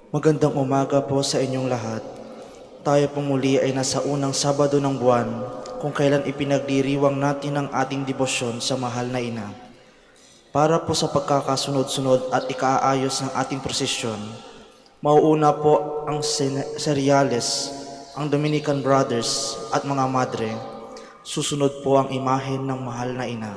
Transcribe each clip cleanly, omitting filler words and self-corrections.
Magandang umaga po sa inyong lahat. Tayo po muli ay nasa unang Sabado ng buwan kung kailan ipinagdiriwang natin ang ating debosyon sa mahal na ina. Para po sa pagkakasunod-sunod at ikaayos ng ating prosesyon, mauuna po ang Seriales, ang Dominican Brothers at mga madre. Susunod po ang imahen ng mahal na ina.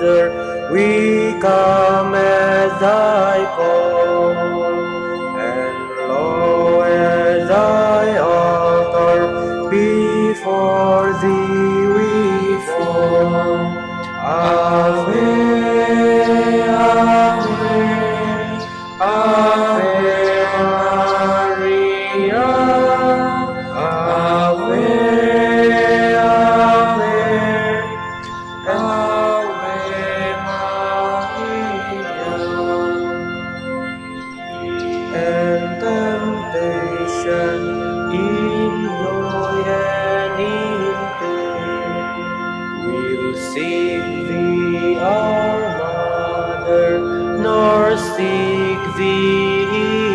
Mother, we come at thy call, and lo, at thy altar, before thee we fall. Ave, Ave, Ave Maria, Ave, Ave, Ave Maria. And temptation in joy and in pain, we'll seek thee, our Mother, nor seek thee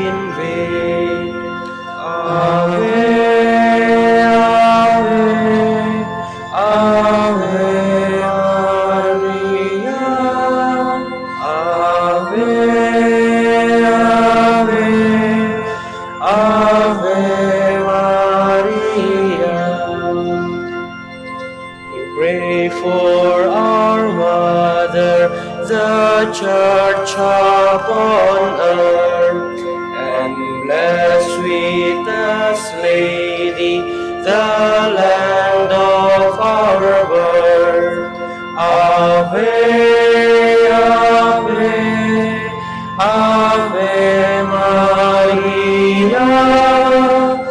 in vain. Ave, Ave, Ave Maria, Ave, Ave, Ave Maria. We pray for our Mother, the Church upon earth, and bless sweetest Lady, the land of our birth. Ave, Ave, Ave Maria,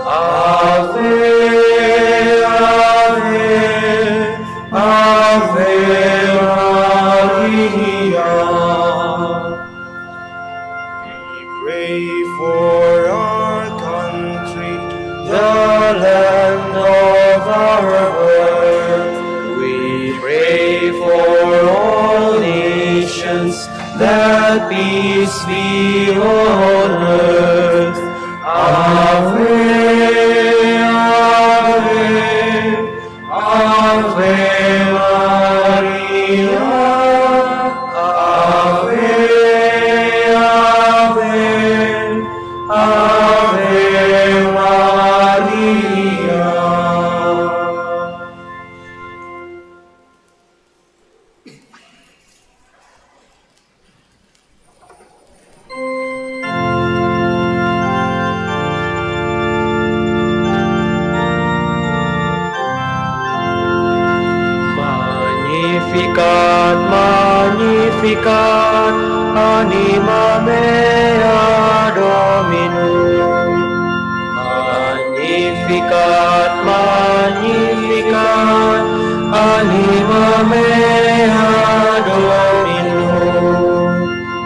Ave, Ave, Ave Maria. We pray for our country, the land of our birth. We pray for all nations, that peace be on earth. Ave, Ave, Ave Maria, Ave, Ave, Ave Maria. Magnificat, Magnificat, anima mea Dominum. Magnificat, Magnificat, anima mea Dominum.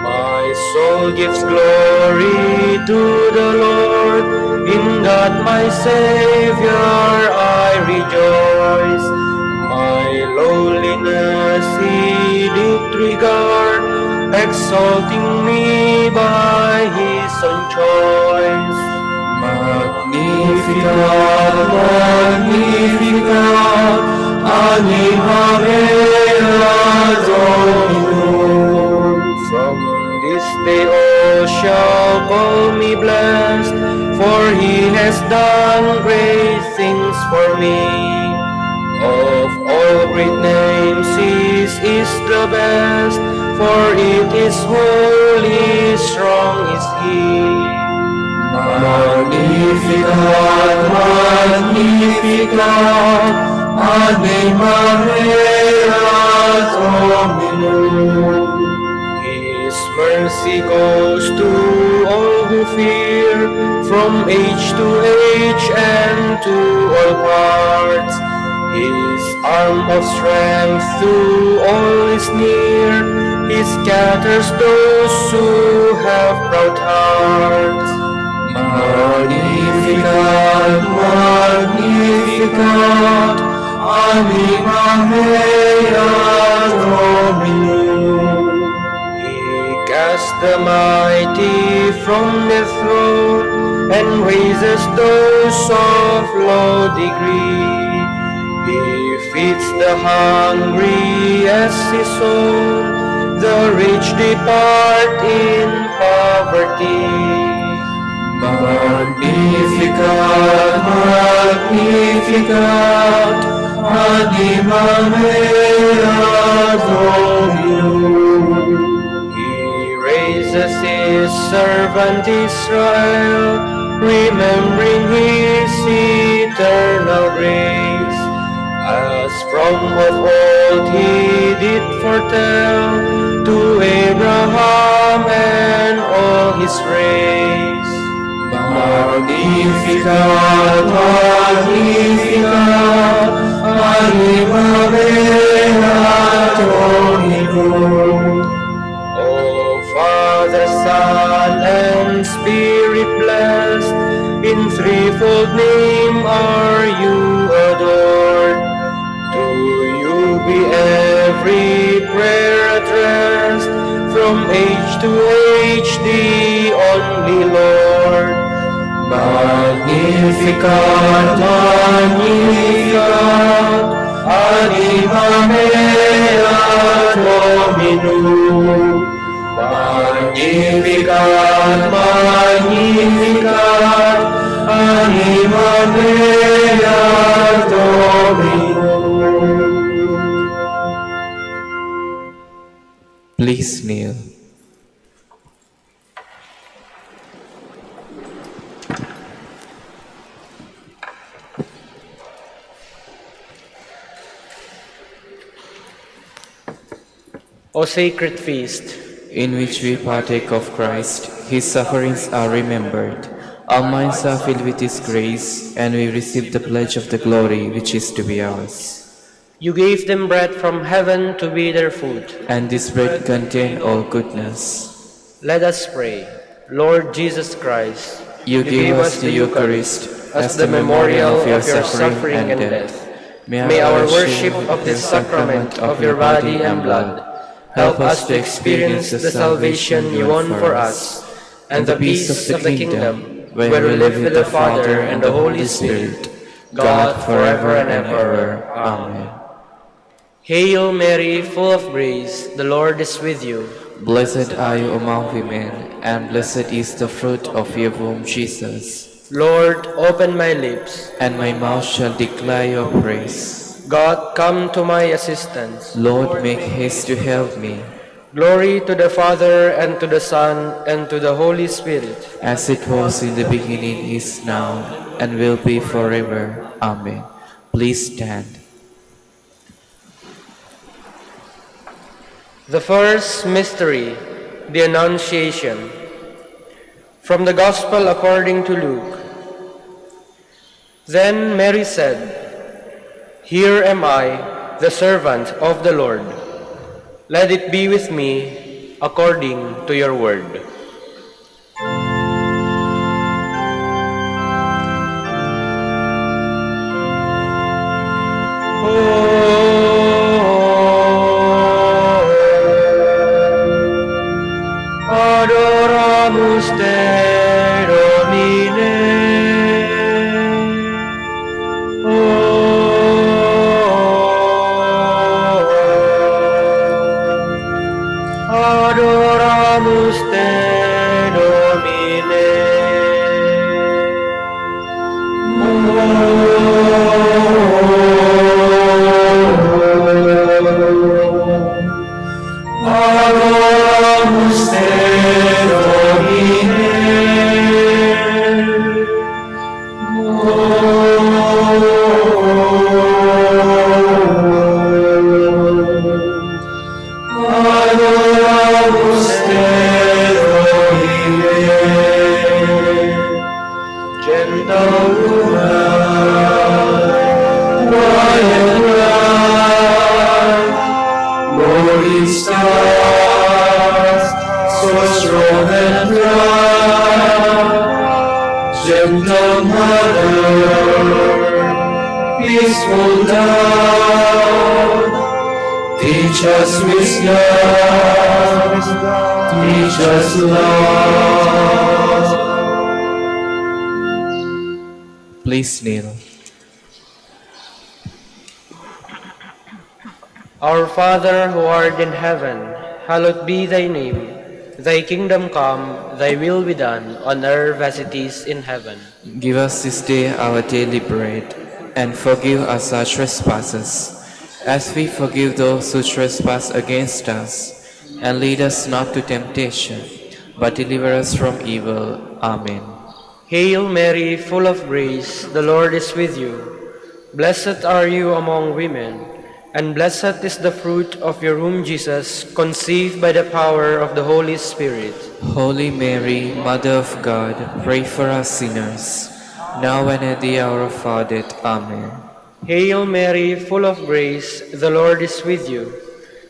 My soul gives glory to the Lord, in God my Savior I rejoice. My lowliness He did regard, exalting me by His own choice. Magnificat, Magnificat, anima mea Dominum. From this day all shall call me blessed, for He has done great things for me. Of all great names His is the best, for it is holy, strong is He. Magnificat, Magnificat, anima mea Dominum. His mercy goes to all who fear, from age to age and to all parts. His arm of strength to all is near, He scatters those who have proud hearts. Magnificat, Magnificat, anima mea Dominum. He casts the mighty from the throne, and raises those of low degree. He feeds the hungry as His own, the rich depart in poverty. Magnificat, Magnificat, anima mea Dominum. servant Israel, remembering his eternal grace, as from of old he did foretell to Abraham and all his race. Magnificat, Magnificat, Anima mea Dominum. O Father, Son, and Spirit blessed, in threefold name are you adored. To you be every prayer addressed, from age to age, the only Lord. Magnificat, Magnificat, Anima mea Dominum. Magnificat, Magnificat, Anima mea Dominum. Please kneel. O sacred feast, In which we partake of Christ, his sufferings are remembered. Our minds are filled with his grace, and we receive the pledge of the glory which is to be ours. you gave them bread from heaven to be their food. And this bread contains all goodness. Let us pray. Lord Jesus Christ, You give us the Eucharist as the memorial of your suffering and death. May our worship of this sacrament of your body and blood help us to experience the salvation you won for us and the peace of the kingdom, where we live with the Father and the Holy Spirit, God forever and ever. Amen. Hail Mary, full of grace, the Lord is with you. Blessed are you among women, and blessed is the fruit of your womb, Jesus. Lord, open my lips, And my mouth shall declare your praise. God, come to my assistance. Lord, make haste to help me. Glory to the Father, and to the Son, and to the Holy Spirit. As it was in the beginning, is now, and will be forever. Amen. Please stand. The first mystery, the Annunciation. From the Gospel according to Luke. Then Mary said, "Here am I, the servant of the Lord. Let it be with me according to your word." Adoramus te, Domine. Adoramus te, Domine. Adoramus te, Domine. Adoramus te, Domine. Gentle woman, bright light, morning stars, so strong and bright. Gentle mother, peaceful love, teach us wisdom, teach us love. Please kneel. Our Father who art in heaven, hallowed be thy name. Thy kingdom come, thy will be done, on earth as it is in heaven. Give us this day our daily bread, and forgive us our trespasses, as we forgive those who trespass against us. And lead us not to temptation, but deliver us from evil. Amen. Hail Mary, full of grace, the Lord is with you. Blessed are you among women, and blessed is the fruit of your womb, Jesus, conceived by the power of the Holy Spirit. Holy Mary, Mother of God, pray for us sinners, now and at the hour of our death. Amen. Hail Mary, full of grace, the Lord is with you.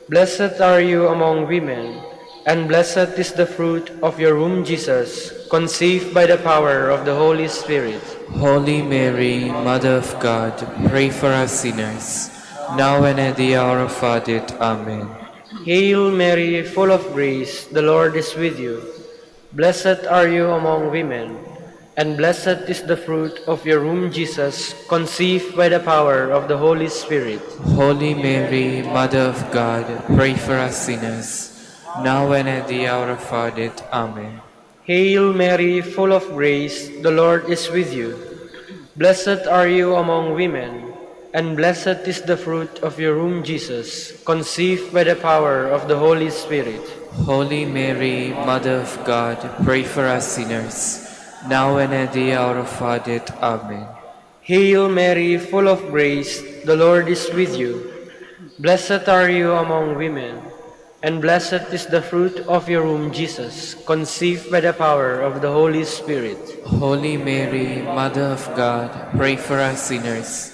Blessed are you among women, and blessed is the fruit of your womb, Jesus, conceived by the power of the Holy Spirit. Holy Mary, Mother of God, pray for us sinners, now and at the hour of our death. Amen. Hail Mary, full of grace, the Lord is with you. Blessed are you among women, and blessed is the fruit of your womb, Jesus, conceived by the power of the Holy Spirit. Holy Mary, Mother of God, pray for us sinners, now and at the hour of our death. Amen. Hail Mary, full of grace, the Lord is with you. Blessed are you among women, and blessed is the fruit of your womb, Jesus, conceived by the power of the Holy Spirit. Holy Mary, Mother of God, pray for us sinners, now and at the hour of our death. Amen. Hail Mary, full of grace, the Lord is with you. Blessed are you among women, and blessed is the fruit of your womb, Jesus, conceived by the power of the Holy Spirit. Holy Mary, Mother of God, pray for us sinners,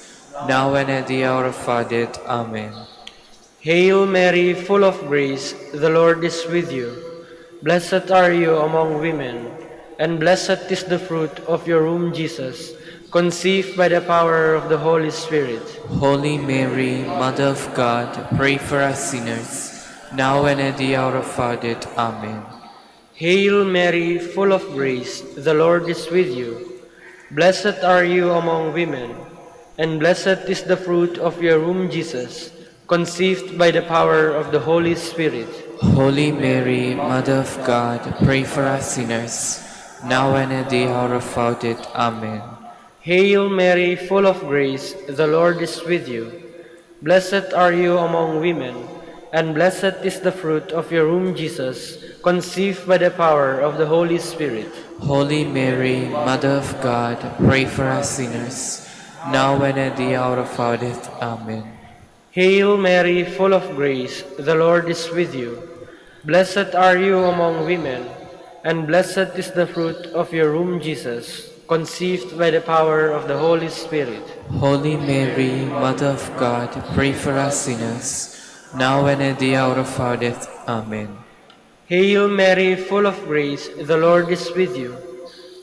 now and at the hour of our death. Amen. Hail Mary, full of grace, the Lord is with you. Blessed are you among women, and blessed is the fruit of your womb, Jesus, conceived by the power of the Holy Spirit. Holy Mary, Mother of God, pray for us sinners, now and at the hour of our death. Amen. Hail Mary, full of grace, the Lord is with you. Blessed are you among women, and blessed is the fruit of your womb, Jesus, conceived by the power of the Holy Spirit. Holy Mary, Mother of God, pray for us sinners, now and at the hour of our death. Amen. Hail Mary, full of grace, the Lord is with you. Blessed are you among women, and blessed is the fruit of your womb, Jesus, conceived by the power of the Holy Spirit. Holy Mary, Mother of God, pray for us sinners, now and at the hour of our death. Amen. Hail Mary, full of grace, the Lord is with you. Blessed are you among women, and blessed is the fruit of your womb, Jesus, conceived by the power of the Holy Spirit. Holy Mary, Mother of God, pray for us sinners, now and at the hour of our death. Amen. Hail Mary, full of grace, the Lord is with you.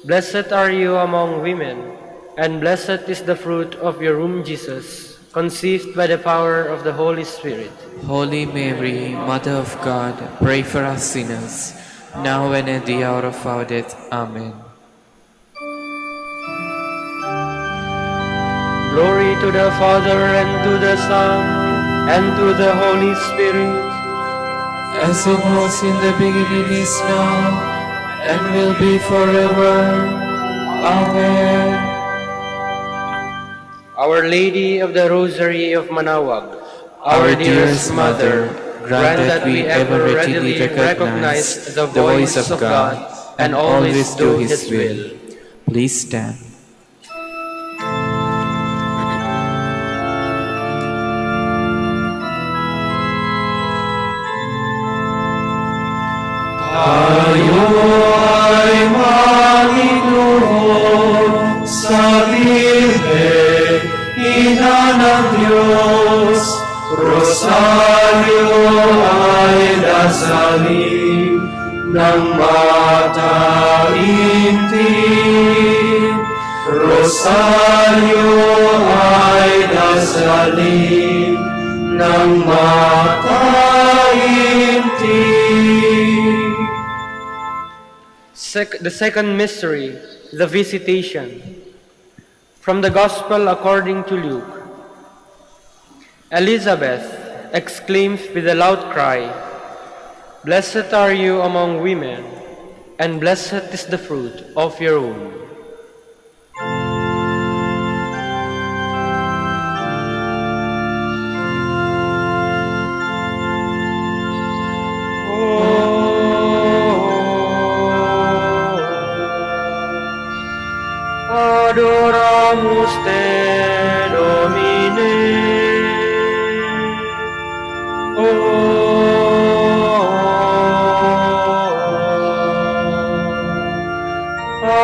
Blessed are you among women, and blessed is the fruit of your womb, Jesus, conceived by the power of the Holy Spirit. Holy Mary, Mother of God, pray for us sinners, now and at the hour of our death. Amen. Glory to the Father, and to the Son, and to the Holy Spirit. As it was in the beginning, is now, and will be forever. Amen. Our Lady of the Rosary of Manaoag, Our dearest Mother, grant that we ever readily recognize the voice of God and always do His will. Please stand. Tayo ay maninugod sa Birhen, Ina ng Diyos. Rosario ay dasalin ng mataimtim. Rosario ay dasalin ng mataimtim. The second mystery, the Visitation. From the Gospel according to Luke. Elizabeth exclaims with a loud cry, "Blessed are you among women, and blessed is the fruit of your womb."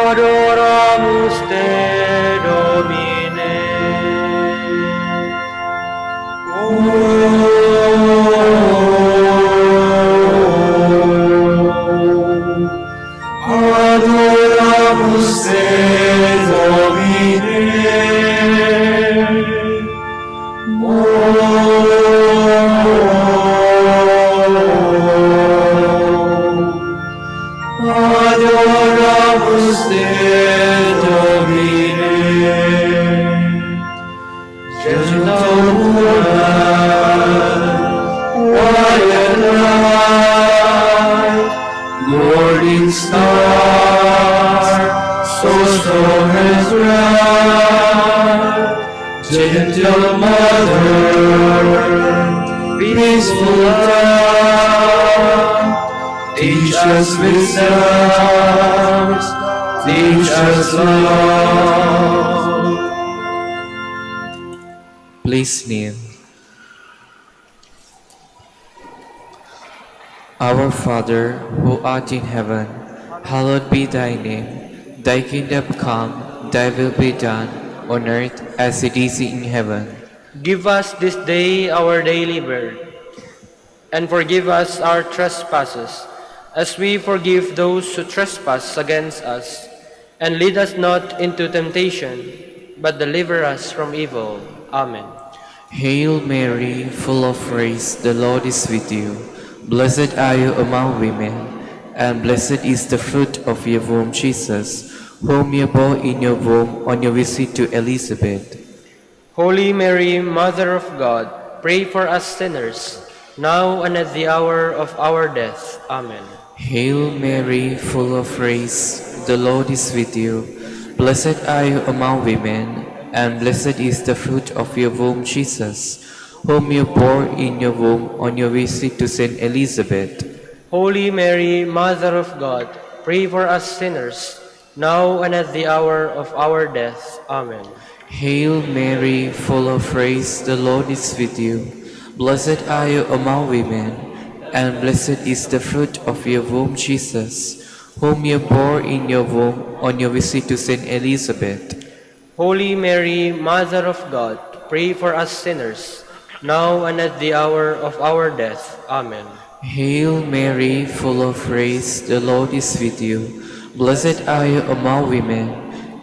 Adoramus te, Domine. Adoramus te, Domine. Adoramus te, Domine. Gentle woman, quiet light, morning star, so strong and bright, gentle mother, peaceful love, teach us wisdom, teach us love. Please kneel. Our Father, who art in heaven, hallowed be thy name. Thy kingdom come, thy will be done, on earth as it is in heaven. Give us this day our daily bread, and forgive us our trespasses, as we forgive those who trespass against us. And lead us not into temptation, but deliver us from evil. Amen. Hail Mary, full of grace, the Lord is with you. Blessed are you among women, and blessed is the fruit of your womb, Jesus, whom you bore in your womb on your visit to Elizabeth. Holy Mary, Mother of God, pray for us sinners, now and at the hour of our death. Amen. Hail Mary, full of grace, the Lord is with you. Blessed are you among women, and blessed is the fruit of your womb, Jesus, whom you bore in your womb on your visit to Saint Elizabeth. Holy Mary, Mother of God, pray for us sinners, now and at the hour of our death. Amen. Hail Mary, full of grace, the Lord is with you. Blessed are you among women, and blessed is the fruit of your womb, Jesus, whom you bore in your womb on your visit to Saint Elizabeth. Holy Mary, Mother of God, pray for us sinners, now and at the hour of our death. Amen. Hail Mary, full of grace, the Lord is with you. Blessed are you among women,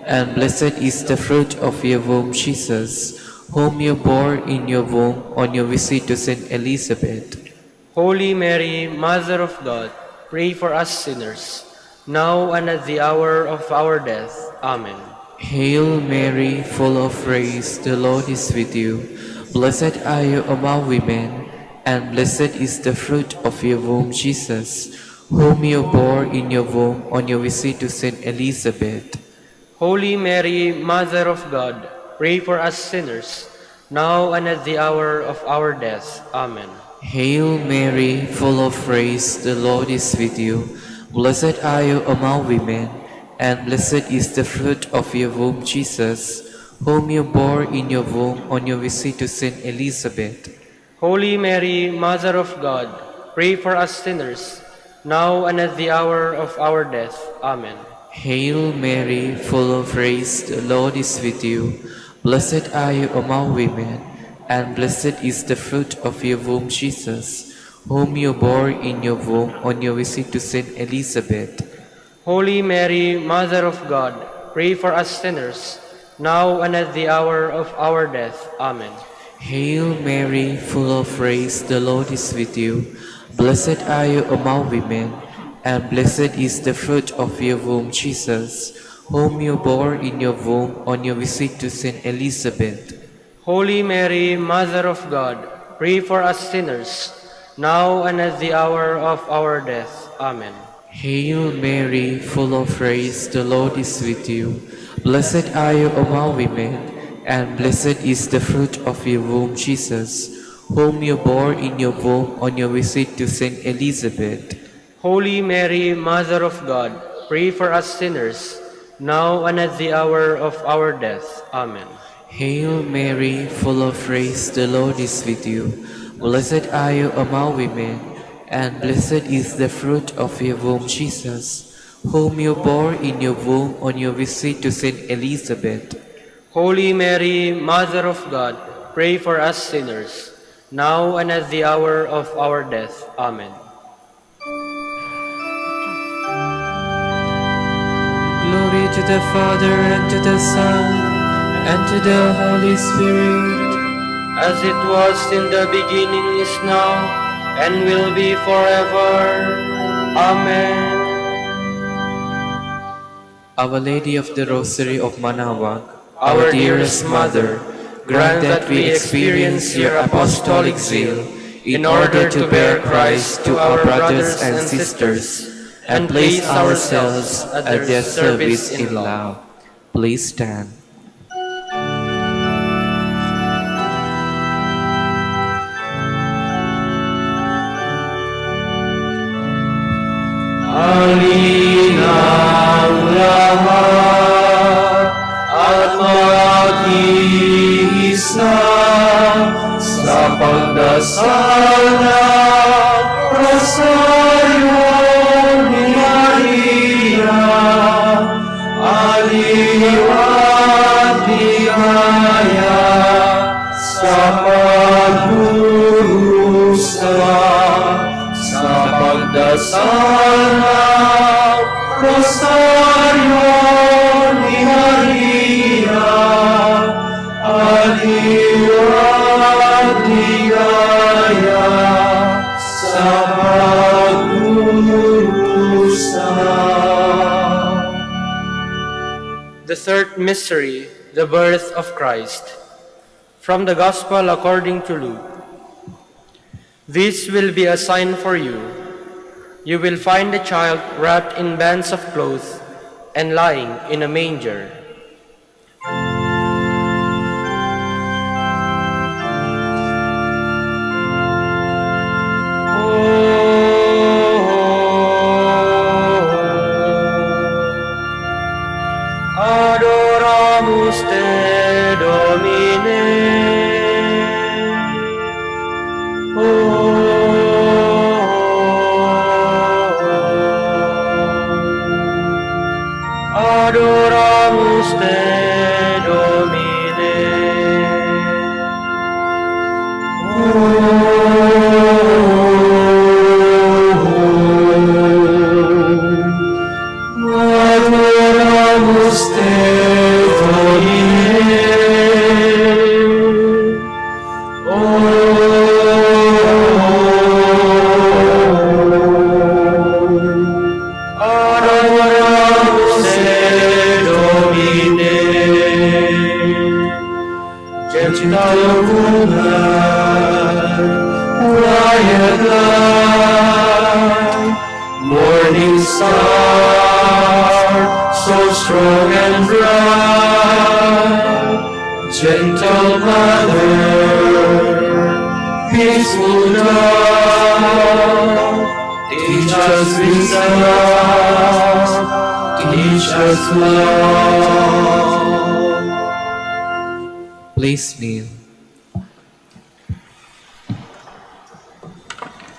and blessed is the fruit of your womb, Jesus, whom you bore in your womb on your visit to Saint Elizabeth. Holy Mary, Mother of God, pray for us sinners, now and at the hour of our death. Amen. Hail Mary, full of grace, the Lord is with you. Blessed are you among women, and blessed is the fruit of your womb, Jesus, whom you bore in your womb on your visit to Saint Elizabeth. Holy Mary, Mother of God, pray for us sinners, now and at the hour of our death. Amen. Hail Mary, full of grace, the Lord is with you. Blessed are you among women, and blessed is the fruit of your womb, Jesus, whom you bore in your womb on your visit to Saint Elizabeth. Holy Mary, Mother of God, pray for us sinners, now and at the hour of our death. Amen. Hail Mary, full of grace, the Lord is with you. Blessed are you among women, and blessed is the fruit of your womb, Jesus, whom you bore in your womb on your visit to Saint Elizabeth. Holy Mary, Mother of God, pray for us sinners, now and at the hour of our death. Amen. Hail Mary, full of grace, the Lord is with you. Blessed are you among women, and blessed is the fruit of your womb, Jesus, whom you bore in your womb on your visit to Saint Elizabeth. Holy Mary, Mother of God, pray for us sinners, now and at the hour of our death. Amen. Hail Mary, full of grace, the Lord is with you. Blessed are you among women, and blessed is the fruit of your womb, Jesus, whom you bore in your womb on your visit to Saint Elizabeth. Holy Mary, Mother of God, pray for us sinners, now and at the hour of our death. Amen. Hail Mary, full of grace, the Lord is with you. Blessed are you among women, and blessed is the fruit of your womb, Jesus, whom you bore in your womb on your visit to Saint Elizabeth. Holy Mary, Mother of God, pray for us sinners, now and at the hour of our death. Amen. Glory to the Father, and to the Son, and to the Holy Spirit. As it was in the beginning, is now, and will be forever. Amen. Our Lady of the Rosary of Manaoag, Our dearest Mother, grant that we experience your apostolic zeal in order to bear Christ to our brothers and sisters, and place ourselves at their service in love. Please stand. Halinang lahat at mag-iis na sa pagdasal ng Rosaryo ni Maria, aliw at ligaya sa pagdurusa. Sa pagdasal ng Rosaryo ni Maria, aliw at ligaya sa pagdurusa. The third mystery, the birth of Christ. From the Gospel according to Luke. This will be a sign for you. You will find a child wrapped in bands of cloth and lying in a manger. Adoramus te, Domine. Adoramus te, Domine. Adoramus te, Domine. Adoramus te, Domine. Gentle woman, quiet light, morning star, so strong and bright, gentle mother, peaceful dove, teach us wisdom, teach us love. Please kneel.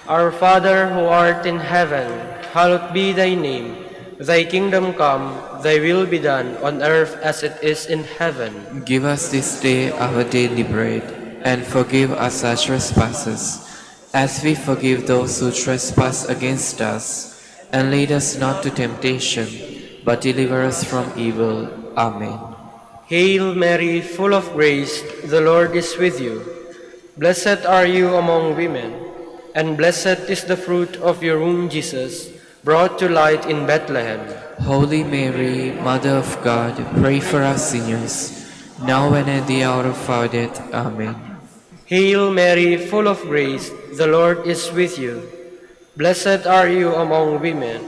Our Father who art in heaven, hallowed be thy name. Thy kingdom come, thy will be done on earth as it is in heaven. Give us this day our daily bread, and forgive us our trespasses, as we forgive those who trespass against us. And lead us not to temptation, but deliver us from evil. Amen. Hail Mary, full of grace, the Lord is with you. Blessed are you among women, and blessed is the fruit of your womb, Jesus, brought to light in Bethlehem. Holy Mary, Mother of God, pray for us sinners, now and at the hour of our death. Amen. Hail Mary, full of grace, the Lord is with you. Blessed are you among women,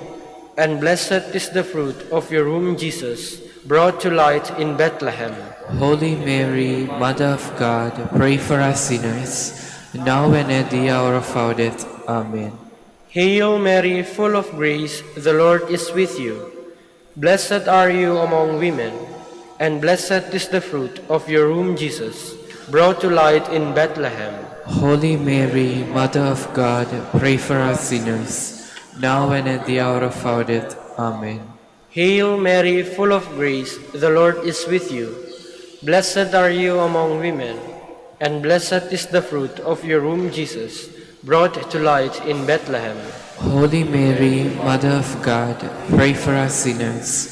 and blessed is the fruit of your womb, Jesus, brought to light in Bethlehem. Holy Mary, Mother of God, pray for us sinners, now and at the hour of our death. Amen. Hail Mary, full of grace, the Lord is with you. Blessed are you among women, and blessed is the fruit of your womb, Jesus. brought to light in Bethlehem. Holy Mary, Mother of God, pray for us sinners, now and at the hour of our death. Amen. Hail Mary, full of grace, the Lord is with you. Blessed are you among women, and blessed is the fruit of your womb, Jesus, brought to light in Bethlehem. Holy Mary, Mother of God, pray for us sinners,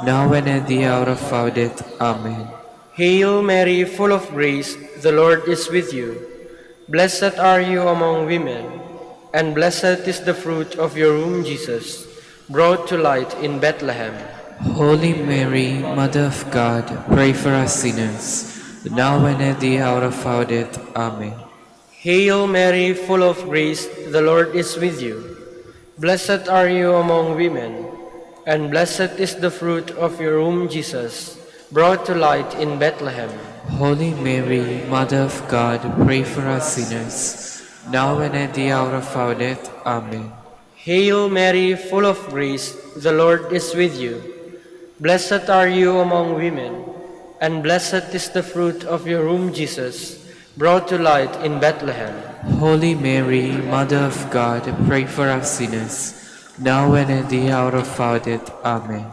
now and at the hour of our death. Amen. Hail Mary, full of grace, the Lord is with you. Blessed are you among women, and blessed is the fruit of your womb, Jesus, brought to light in Bethlehem. Holy Mary, Mother of God, pray for us sinners, now and at the hour of our death. Amen. Hail Mary, full of grace, the Lord is with you. Blessed are you among women, and blessed is the fruit of your womb, Jesus, brought to light in Bethlehem. Holy Mary, Mother of God, pray for us sinners, now and at the hour of our death. Amen. Hail Mary, full of grace, the Lord is with you. Blessed are you among women, and blessed is the fruit of your womb, Jesus, brought to light in Bethlehem. Holy Mary, Mother of God, pray for us sinners, now and at the hour of our death. Amen.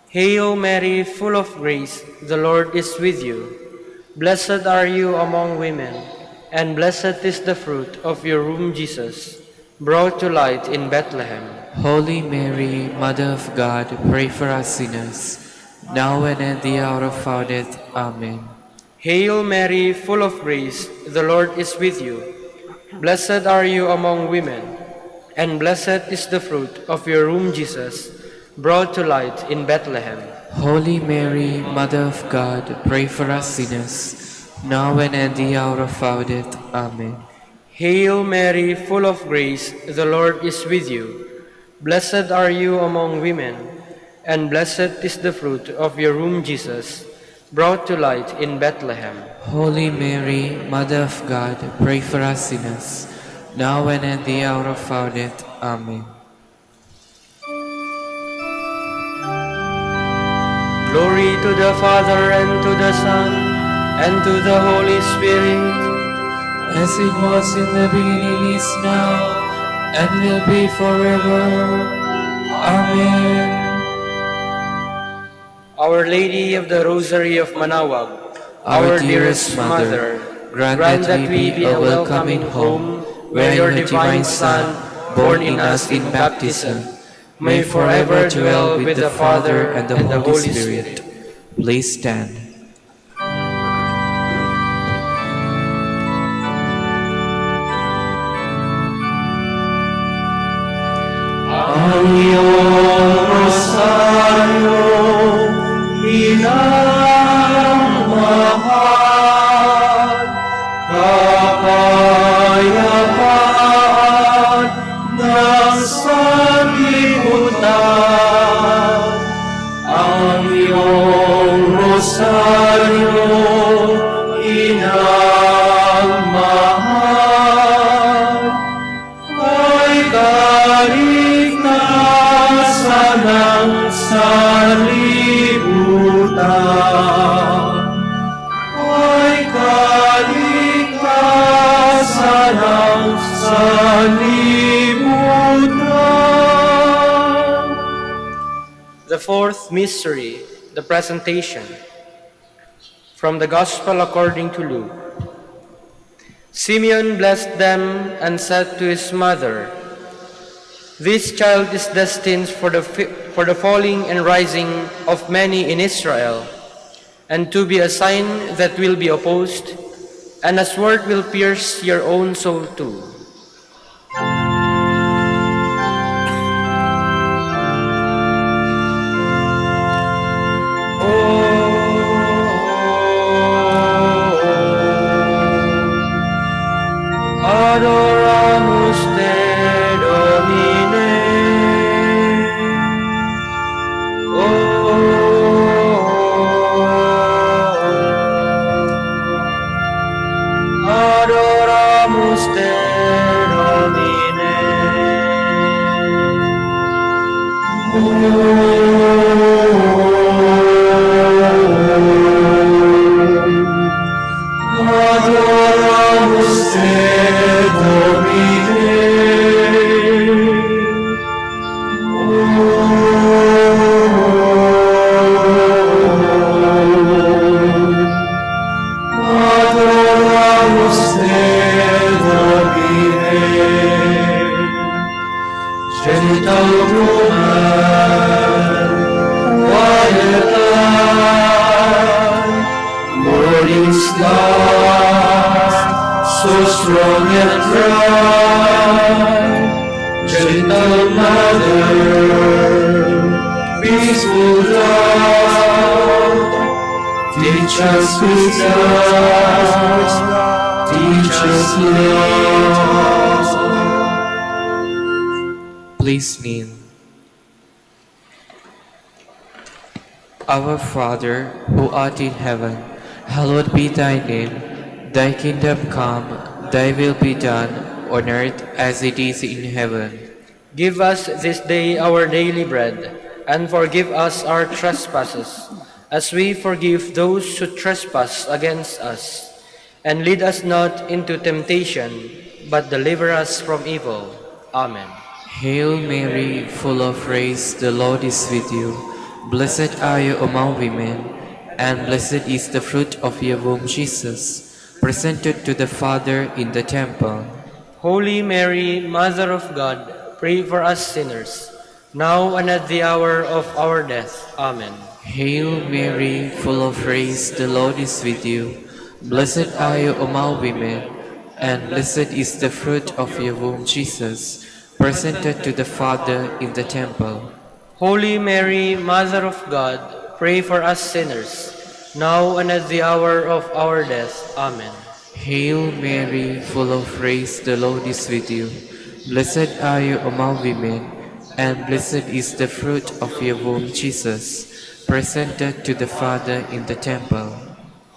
Hail Mary, full of grace, the Lord is with you. Blessed are you among women, and blessed is the fruit of your womb, Jesus, brought to light in Bethlehem. Holy Mary, Mother of God, pray for us sinners, now and at the hour of our death. Amen. Hail Mary, full of grace, the Lord is with you. Blessed are you among women, and blessed is the fruit of your womb, Jesus, brought to light in Bethlehem. Holy Mary, Mother of God, pray for us sinners, now and at the hour of our death. Amen. Hail Mary, full of grace, the Lord is with you. Blessed are you among women, and blessed is the fruit of your womb, Jesus, brought to light in Bethlehem. Holy Mary, Mother of God, pray for us sinners, now and at the hour of our death. Amen. Glory to the Father, and to the Son, and to the Holy Spirit, As it was in the beginning, is now, and will be forever. Amen. Our Lady of the Rosary of Manaoag, Our dearest Mother, grant that we be a welcoming home, where your divine Son, born in us in baptism, may forever dwell with the Father and the Holy Spirit. Please stand. Ang iyong rosaryo, minamahal, kapayapaan ng sanlibutan. Ang iyong rosaryo, inamahal, ay kaligtasan ng sanlibutan. Ay kaligtasan ng sanlibutan. The fourth mystery, the presentation. From the Gospel according to Luke. Simeon blessed them and said to his mother, "This child is destined for the falling and rising of many in Israel, and to be a sign that will be opposed, and a sword will pierce your own soul too." Adoramus te, Domine. Adoramus te, gentle woman, quiet light, morning's light, so strong and bright, gentle mother, peaceful love, teach us wisdom, teach us love. Please kneel. Our Father, who art in heaven, hallowed be thy name. Thy kingdom come, thy will be done, on earth as it is in heaven. Give us this day our daily bread, and forgive us our trespasses, as we forgive those who trespass against us. And lead us not into temptation, but deliver us from evil. Amen. Hail Mary, full of grace, the Lord is with you. Blessed are you among women, and blessed is the fruit of your womb, Jesus, presented to the Father in the temple. Holy Mary, Mother of God, pray for us sinners, now and at the hour of our death. Amen. Hail Mary, full of grace, the Lord is with you. Blessed are you among women, and blessed is the fruit of your womb, Jesus, presented to the Father in the temple. Holy Mary, Mother of God, pray for us sinners, now and at the hour of our death. Amen. Hail Mary, full of grace, the Lord is with you. Blessed are you among women, and blessed is the fruit of your womb, Jesus, presented to the Father in the temple.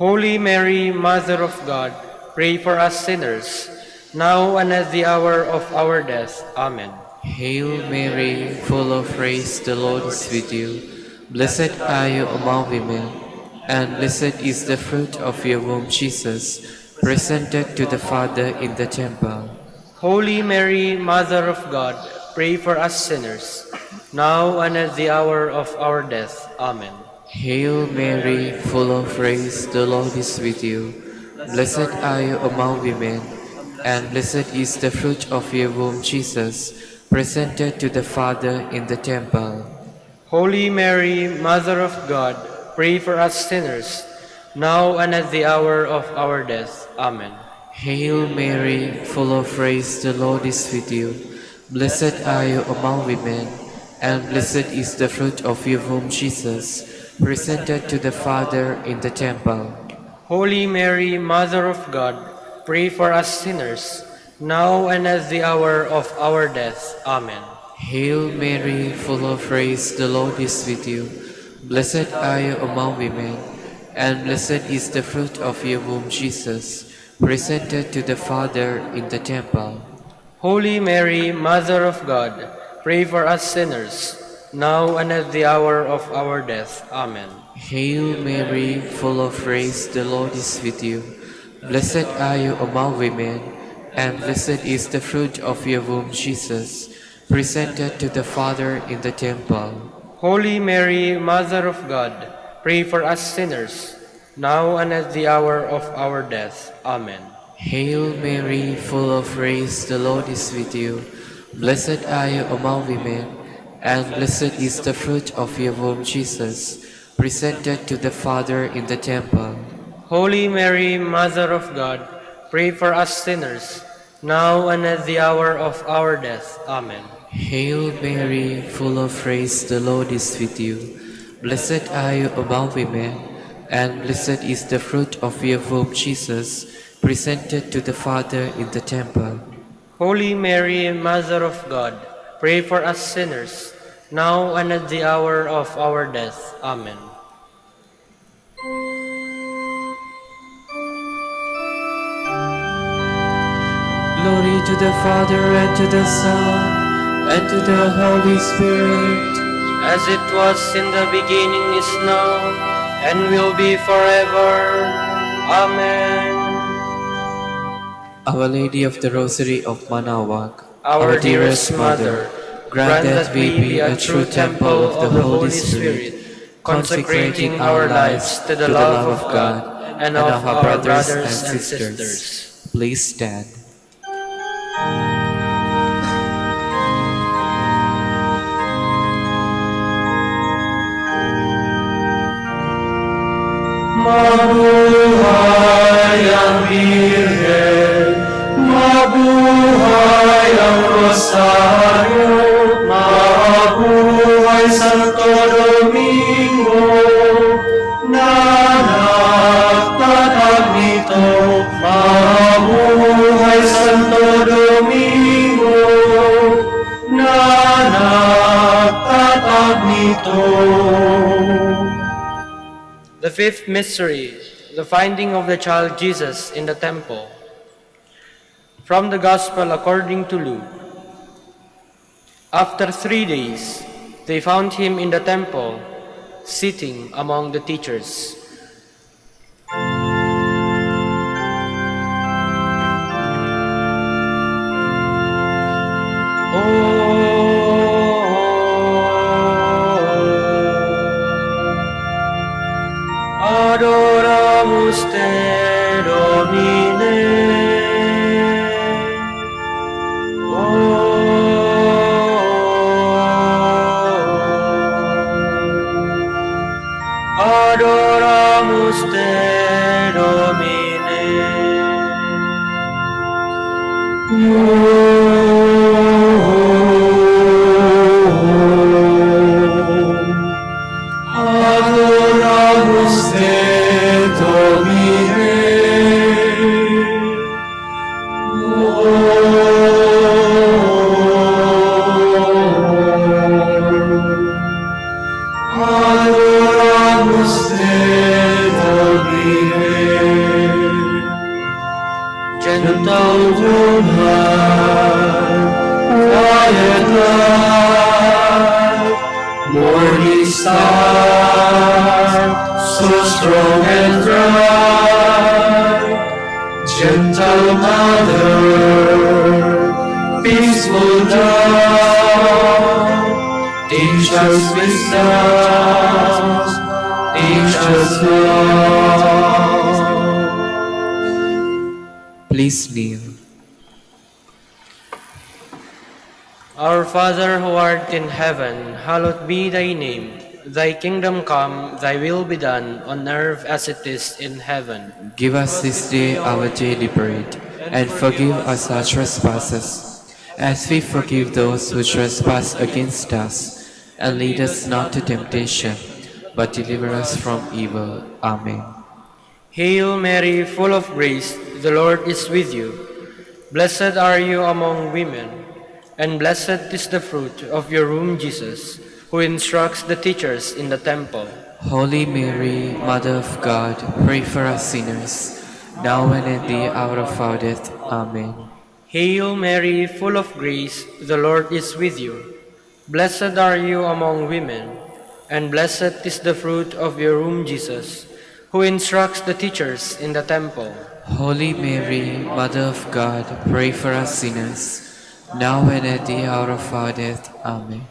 Holy Mary, Mother of God, pray for us sinners, now and at the hour of our death. Amen. Hail Mary, full of grace, the Lord is with you. Blessed are you among women, and blessed is the fruit of your womb, Jesus, presented to the Father in the temple. Holy Mary, Mother of God, pray for us sinners, now and at the hour of our death. Amen. Hail Mary, full of grace, the Lord is with you. Blessed are you among women, and blessed is the fruit of your womb, Jesus, presented to the Father in the temple. Holy Mary, Mother of God, pray for us sinners, now and at the hour of our death. Amen. Hail Mary, full of grace, the Lord is with you. Blessed are you among women, and blessed is the fruit of your womb, Jesus, presented to the Father in the temple. Holy Mary, Mother of God, pray for us sinners, now and at the hour of our death. Amen. Hail Mary, full of grace, the Lord is with you. Blessed are you among women, and blessed is the fruit of your womb, Jesus, presented to the Father in the temple. Holy Mary, Mother of God, pray for us sinners, now and at the hour of our death. Amen. Hail Mary, full of grace, the Lord is with you. Blessed are you among women, and blessed is the fruit of your womb, Jesus, presented to the Father in the temple. Holy Mary, Mother of God, pray for us sinners, now and at the hour of our death. Amen. Hail Mary, full of grace, the Lord is with you. Blessed are you among women, and blessed is the fruit of your womb, Jesus, presented to the Father in the temple. Holy Mary, Mother of God, pray for us sinners, now and at the hour of our death. Amen. Hail Mary, full of grace, the Lord is with you. Blessed are you among women, and blessed is the fruit of your womb, Jesus, presented to the Father in the temple. Holy Mary, Mother of God, pray for us sinners, now and at the hour of our death. Amen. Glory to the Father, and to the Son, and to the Holy Spirit. As it was in the beginning, is now, and will be forever. Amen. Our Lady of the Rosary of Manaoag, Our dearest Mother, grant that we be a true temple of the Holy Spirit, consecrating our lives to the love of God and of our brothers and sisters. Please stand. Mabuhay ang Rosario, mabuhay Santo Domingo, na nagtatag nito. Mabuhay Santo Domingo, na nagtatag nito. The fifth mystery, the finding of the child Jesus in the temple. From the Gospel according to Luke. After 3 days, they found him in the temple, sitting among the teachers. Adoramus te, Domine. Adoramus te, Domine. Adoramus te, Domine. Adoramus te, Domine. Gentle woman, quiet light, morning star, so strong and bright. Gentle mother, peaceful dove, teach us wisdom, teach us love. Please kneel. Our Father who art in heaven, hallowed be thy name. Thy kingdom come, thy will be done, on earth as it is in heaven. Give us this day our daily bread, and forgive us our trespasses, as we forgive those who trespass against us. And lead us not to temptation, but deliver us from evil. Amen. Hail Mary, full of grace, the Lord is with you. Blessed are you among women, and blessed is the fruit of your womb, Jesus, who instructs the teachers in the temple. Holy Mary, Mother of God, pray for us sinners, now and at the hour of our death. Amen. Hail Mary, full of grace, the Lord is with you. Blessed are you among women, and blessed is the fruit of your womb, Jesus, who instructs the teachers in the temple. Holy Mary, Mother of God, pray for us sinners, now and at the hour of our death. Amen.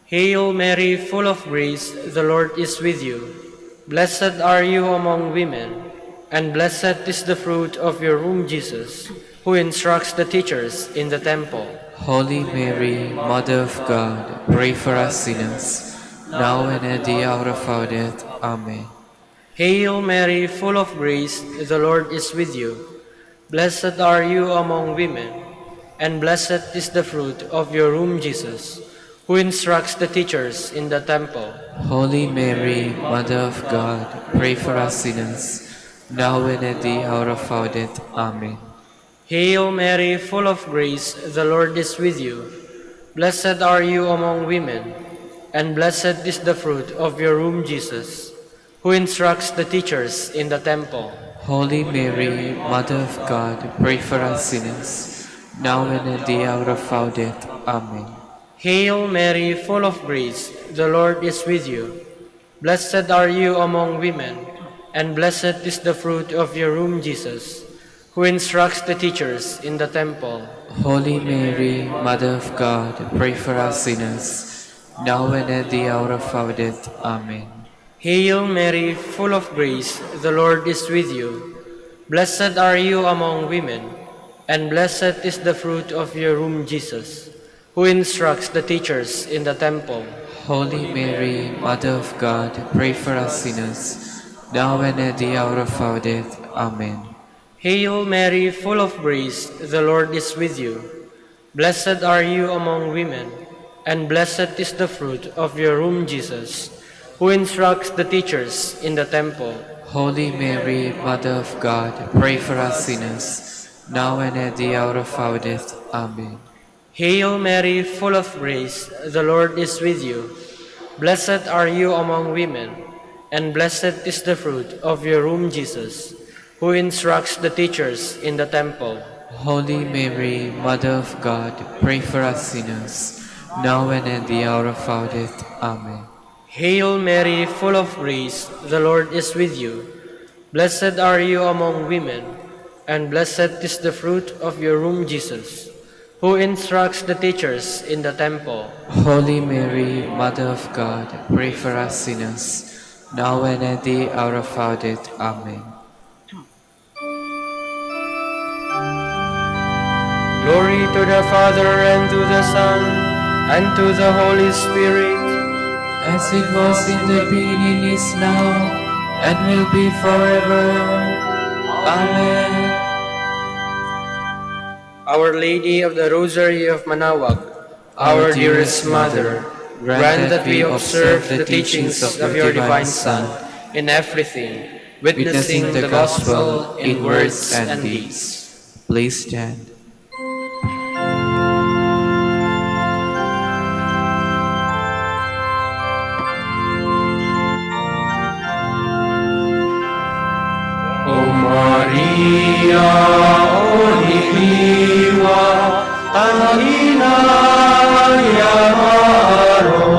Hail Mary, full of grace, the Lord is with you. Blessed are you among women, and blessed is the fruit of your womb, Jesus, who instructs the teachers in the temple. Holy Mary, Mother of God, pray for us sinners, now and at the hour of our death. Amen. Hail Mary, full of grace, the Lord is with you. Blessed are you among women, and blessed is the fruit of your womb, Jesus, who instructs the teachers in the temple. Holy Mary, Mother of God, pray for us sinners, now and at the hour of our death. Amen. Hail Mary, full of grace, the Lord is with you. Blessed are you among women, and blessed is the fruit of your womb, Jesus, who instructs the teachers in the temple. Holy Mary, Mother of God, pray for us sinners, now and at the hour of our death. Amen. Hail Mary, full of grace, the Lord is with you. Blessed are you among women, and blessed is the fruit of your womb, Jesus, who instructs the teachers in the temple. Holy Mary, Mother of God, pray for us sinners, now and at the hour of our death. Amen. Hail Mary, full of grace, the Lord is with you. Blessed are you among women, and blessed is the fruit of your womb, Jesus, who instructs the teachers in the temple. Holy Mary, Mother of God, pray for us sinners, now and at the hour of our death. Amen. Hail Mary, full of grace, the Lord is with you. Blessed are you among women, and blessed is the fruit of your womb, Jesus, who instructs the teachers in the temple. Holy Mary, Mother of God, pray for us sinners, now and at the hour of our death. Amen. Hail Mary, full of grace, the Lord is with you. Blessed are you among women, and blessed is the fruit of your womb, Jesus, who instructs the teachers in the temple. Holy Mary, Mother of God, pray for us sinners, now and at the hour of our death. Amen. Hail Mary, full of grace, the Lord is with you. Blessed are you among women, and blessed is the fruit of your womb, Jesus, who instructs the teachers in the temple. Holy Mary, Mother of God, pray for us sinners, now and at the hour of our death. Amen. Glory to the Father, and to the Son, and to the Holy Spirit, As it was in the beginning, is now, and will be forever. Amen. Our Lady of the Rosary of Manaoag, our dearest Mother, grant that we observe the teachings of your divine Son in everything, witnessing the gospel in words and deeds. Please stand. O Maria, o Liwa, Tanghina Yamaro,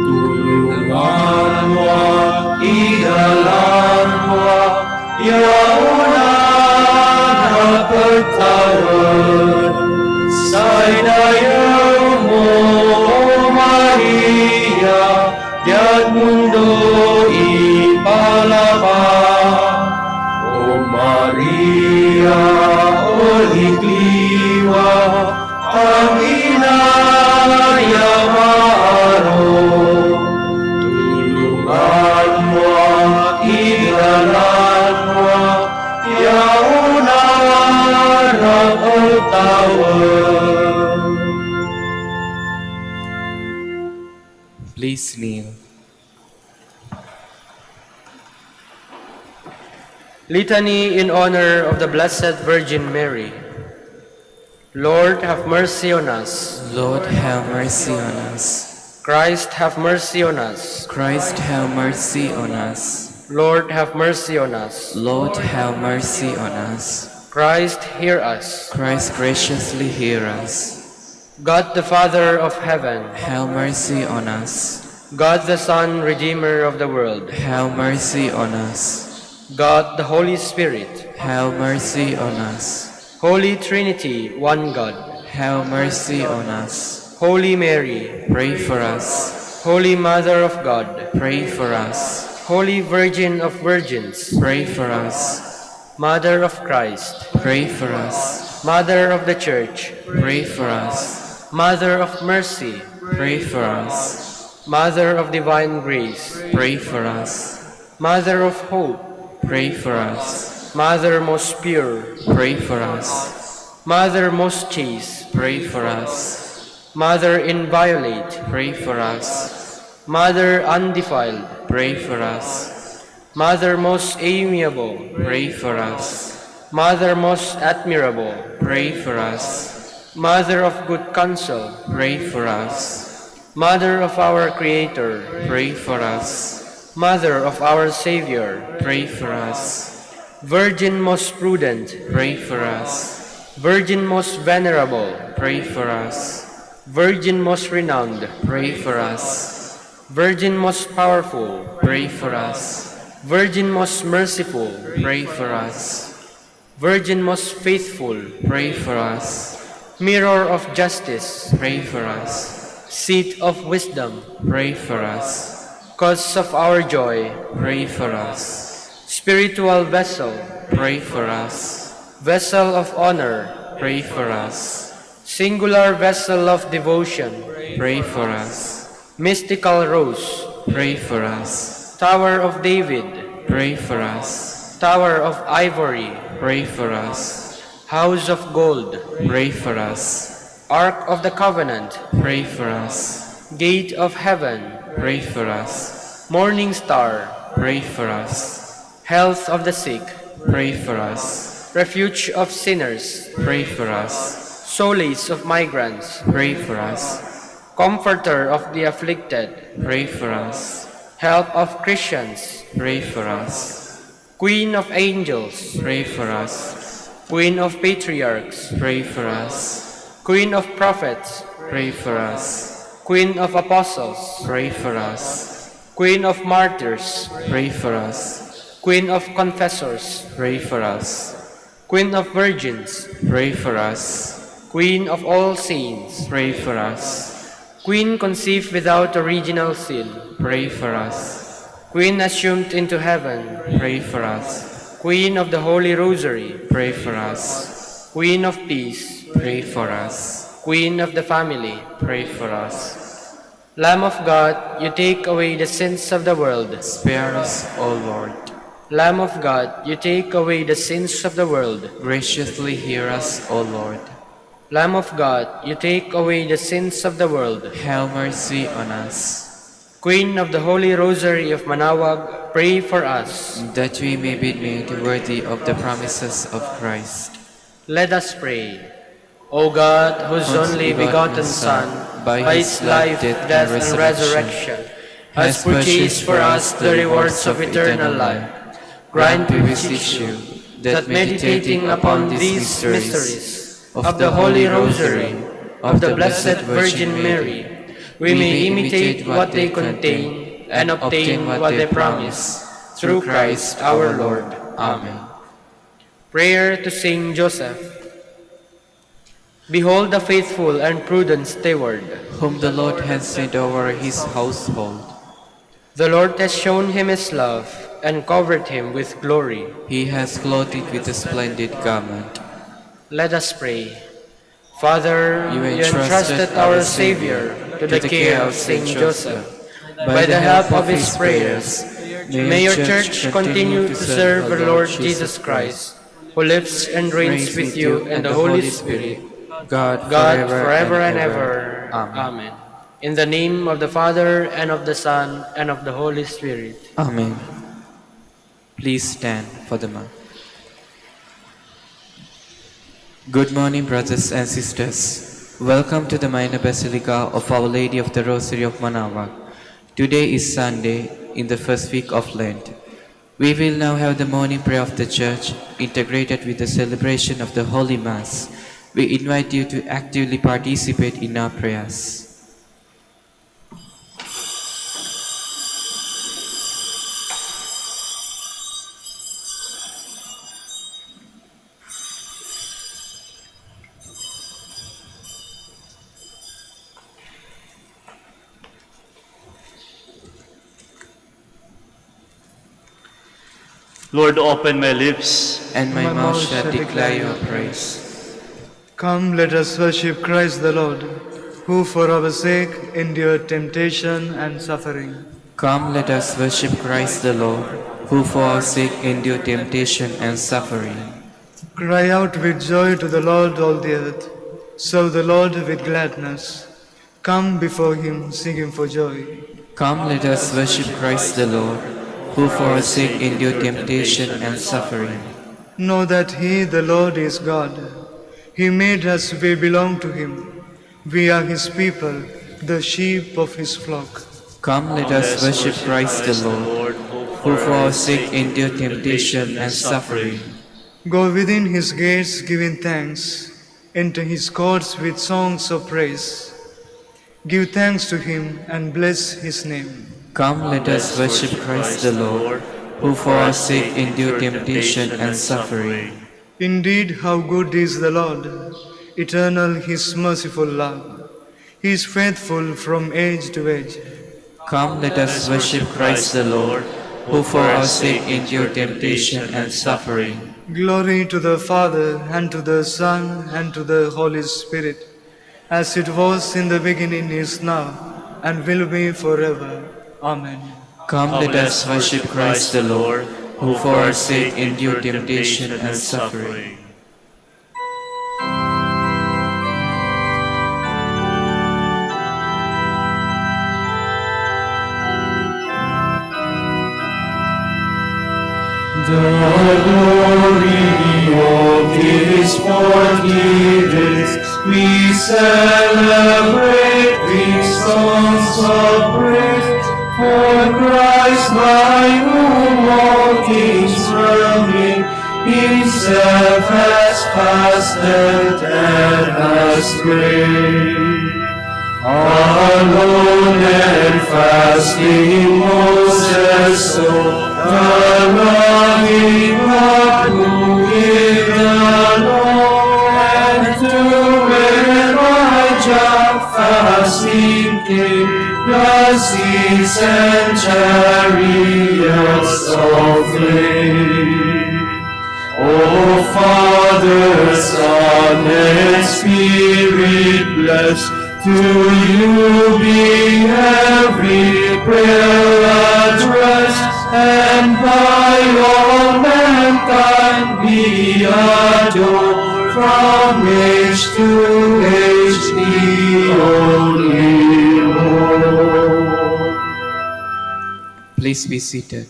tulungan mo, igalan mo, yauna na pagtawad, sa inayaw mo, O Maria, diag mundo ipalabas. O Maria, o Ligliwa, ang inayamaro, tulungan mo, igalan mo, yauna ng tawad. Please kneel. Litany in honor of the Blessed Virgin Mary. Lord, have mercy on us. Lord, have mercy on us. Christ, have mercy on us. Christ, have mercy on us. Lord, have mercy on us. Lord, have mercy on us. Christ, hear us. Christ, graciously hear us. God the Father of heaven, Have mercy on us. God the Son, Redeemer of the world, Have mercy on us. God the Holy Spirit, Have mercy on us. Holy Trinity, one God, Have mercy on us. Holy Mary, Pray for us. Holy Mother of God, Pray for us. Holy Virgin of Virgins, Pray for us. Mother of Christ, Pray for us. Mother of the Church, Pray for us. Mother of Mercy, Pray for us. Mother of Divine Grace, Pray for us. Mother of Hope, Pray for us. Mother most pure, Pray for us. Mother most chaste, Pray for us. Mother inviolate, Pray for us. Mother undefiled, Pray for us. Mother most amiable, Pray for us. Mother most admirable, Pray for us. Mother of good counsel, Pray for us. Mother of our Creator, Pray for us. Mother of our Savior, Pray for us. Virgin most prudent, Pray for us. Virgin most venerable, Pray for us. Virgin most renowned, Pray for us. Virgin most powerful, Pray for us. Virgin most merciful, Pray for us. Virgin most faithful, Pray for us. Mirror of justice, Pray for us. Seat of wisdom, Pray for us. Cause of our joy, Pray for us. Spiritual vessel, Pray for us. Vessel of honor, Pray for us. Singular vessel of devotion, Pray for us. Mystical rose, Pray for us. Tower of David, Pray for us. Tower of Ivory, Pray for us. House of gold, pray for us. Ark of the Covenant, Pray for us. Gate of heaven, Pray for us. Morning star, Pray for us. Health of the sick, Pray for us. Refuge of sinners, Pray for us. Solace of migrants, Pray for us. Comforter of the afflicted, Pray for us. Help of Christians, Pray for us. Queen of angels, Pray for us. Queen of patriarchs, Pray for us. Queen of prophets, Pray for us. Queen of apostles, Pray for us. Queen of martyrs, Pray for us. Queen of confessors, Pray for us. Queen of virgins, Pray for us. Queen of all saints, Pray for us. Queen conceived without original sin, Pray for us. Queen assumed into heaven, Pray for us. Queen of the Holy Rosary, Pray for us. Queen of peace, Pray for us. Queen of the family, Pray for us. Lamb of God, you take away the sins of the world. Spare us, O Lord. Lamb of God, you take away the sins of the world. Graciously hear us, O Lord. Lamb of God, you take away the sins of the world. Have mercy on us, Queen of the Holy Rosary of Manaoag, pray for us. that we may be made worthy of the promises of Christ. Let us pray. O God, whose only begotten Son, by his life, death, and resurrection, has purchased for us the rewards of eternal life, grant, we beseech you, that meditating upon these mysteries of the Holy Rosary of the Blessed Virgin Mary, we may imitate what they contain and obtain what they promise, through Christ our Lord. Amen. Prayer to Saint Joseph. Behold the faithful and prudent steward. Whom the Lord has set over his household. The Lord has shown him his love and covered him with glory. He has clothed it with a splendid garment. Let us pray. Father, You you entrusted our Savior to the care of Saint Joseph. By the help of his prayers, may your Church continue to serve the Lord Jesus Christ, who lives and reigns with you and the Holy Spirit, God forever and ever. Amen. In the name of the Father, and of the Son, and of the Holy Spirit. Amen. Please stand for the Mass. Good morning, brothers and sisters. Welcome to the Minor Basilica of Our Lady of the Rosary of Manaoag. Today is Sunday in the first week of Lent. We will now have the morning prayer of the Church integrated with the celebration of the Holy Mass. We invite you to actively participate in our prayers. Lord, open my lips, And my mouth shall declare your praise. Come, let us worship Christ the Lord, who for our sake endured temptation and suffering. Come, let us worship Christ the Lord, who for our sake endured temptation and suffering. Cry out with joy to the Lord, all the earth. Serve the Lord with gladness. Come before him, singing for joy. Come, let us worship Christ the Lord, who for our sake endured temptation and suffering. Know that he, the Lord, is God. He made us, we belong to him. We are his people, the sheep of his flock. Come, let us worship Christ the Lord, who for our sake endured temptation and suffering. Go within his gates giving thanks. Enter his courts with songs of praise. Give thanks to him and bless his name. Come, let us worship Christ the Lord, who for our sake endured temptation and suffering. Indeed, how good is the Lord, eternal his merciful love. He is faithful from age to age. Come, let us worship Christ the Lord, who for our sake endured temptation and suffering. Glory to the Father, and to the Son, and to the Holy Spirit, as it was in the beginning, is now, and will be forever. Amen. Come, let us worship Christ the Lord, who for our sake endured temptation and suffering. The glory of His forgiveness, we celebrate with songs of praise. For Christ, by whom all things were made, Himself has fasted and has prayed. Alone and fasting Moses saw the loving God who gave the law, and to Elijah fasting came the seas and chariots of flame. O Father, Son, and Spirit, bless to you be every prayer addressed, and by all mankind be adored from age to age, the only Lord. Please be seated.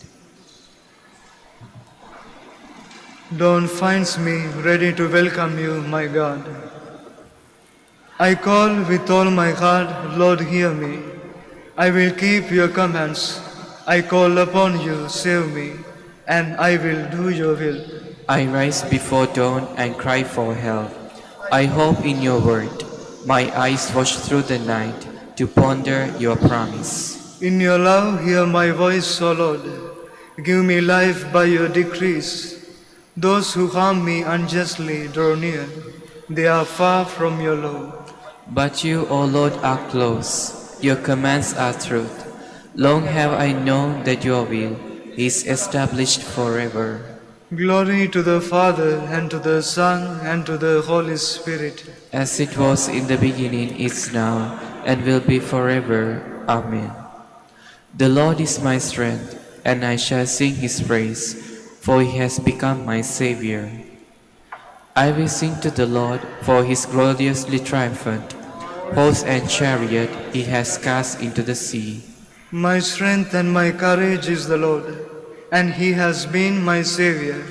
Dawn finds me ready to welcome you, my God. I call with all my heart, Lord, hear me. I will keep your commands. I call upon you, save me, and I will do your will. I rise before dawn and cry for help. I hope in your word. My eyes watch through the night to ponder your promise. In your love, hear my voice, O Lord. Give me life by your decrees. Those who harm me unjustly draw near. They are far from your law. But you, O Lord, are close. Your commands are truth. Long have I known that your will is established forever. Glory to the Father, and to the Son, and to the Holy Spirit. As it was in the beginning, is now, and will be forever. Amen. The Lord is my strength, and I shall sing his praise, for he has become my Savior. I will sing to the Lord, for he is gloriously triumphant. Horse and chariot he has cast into the sea. My strength and my courage is the Lord, and he has been my Savior.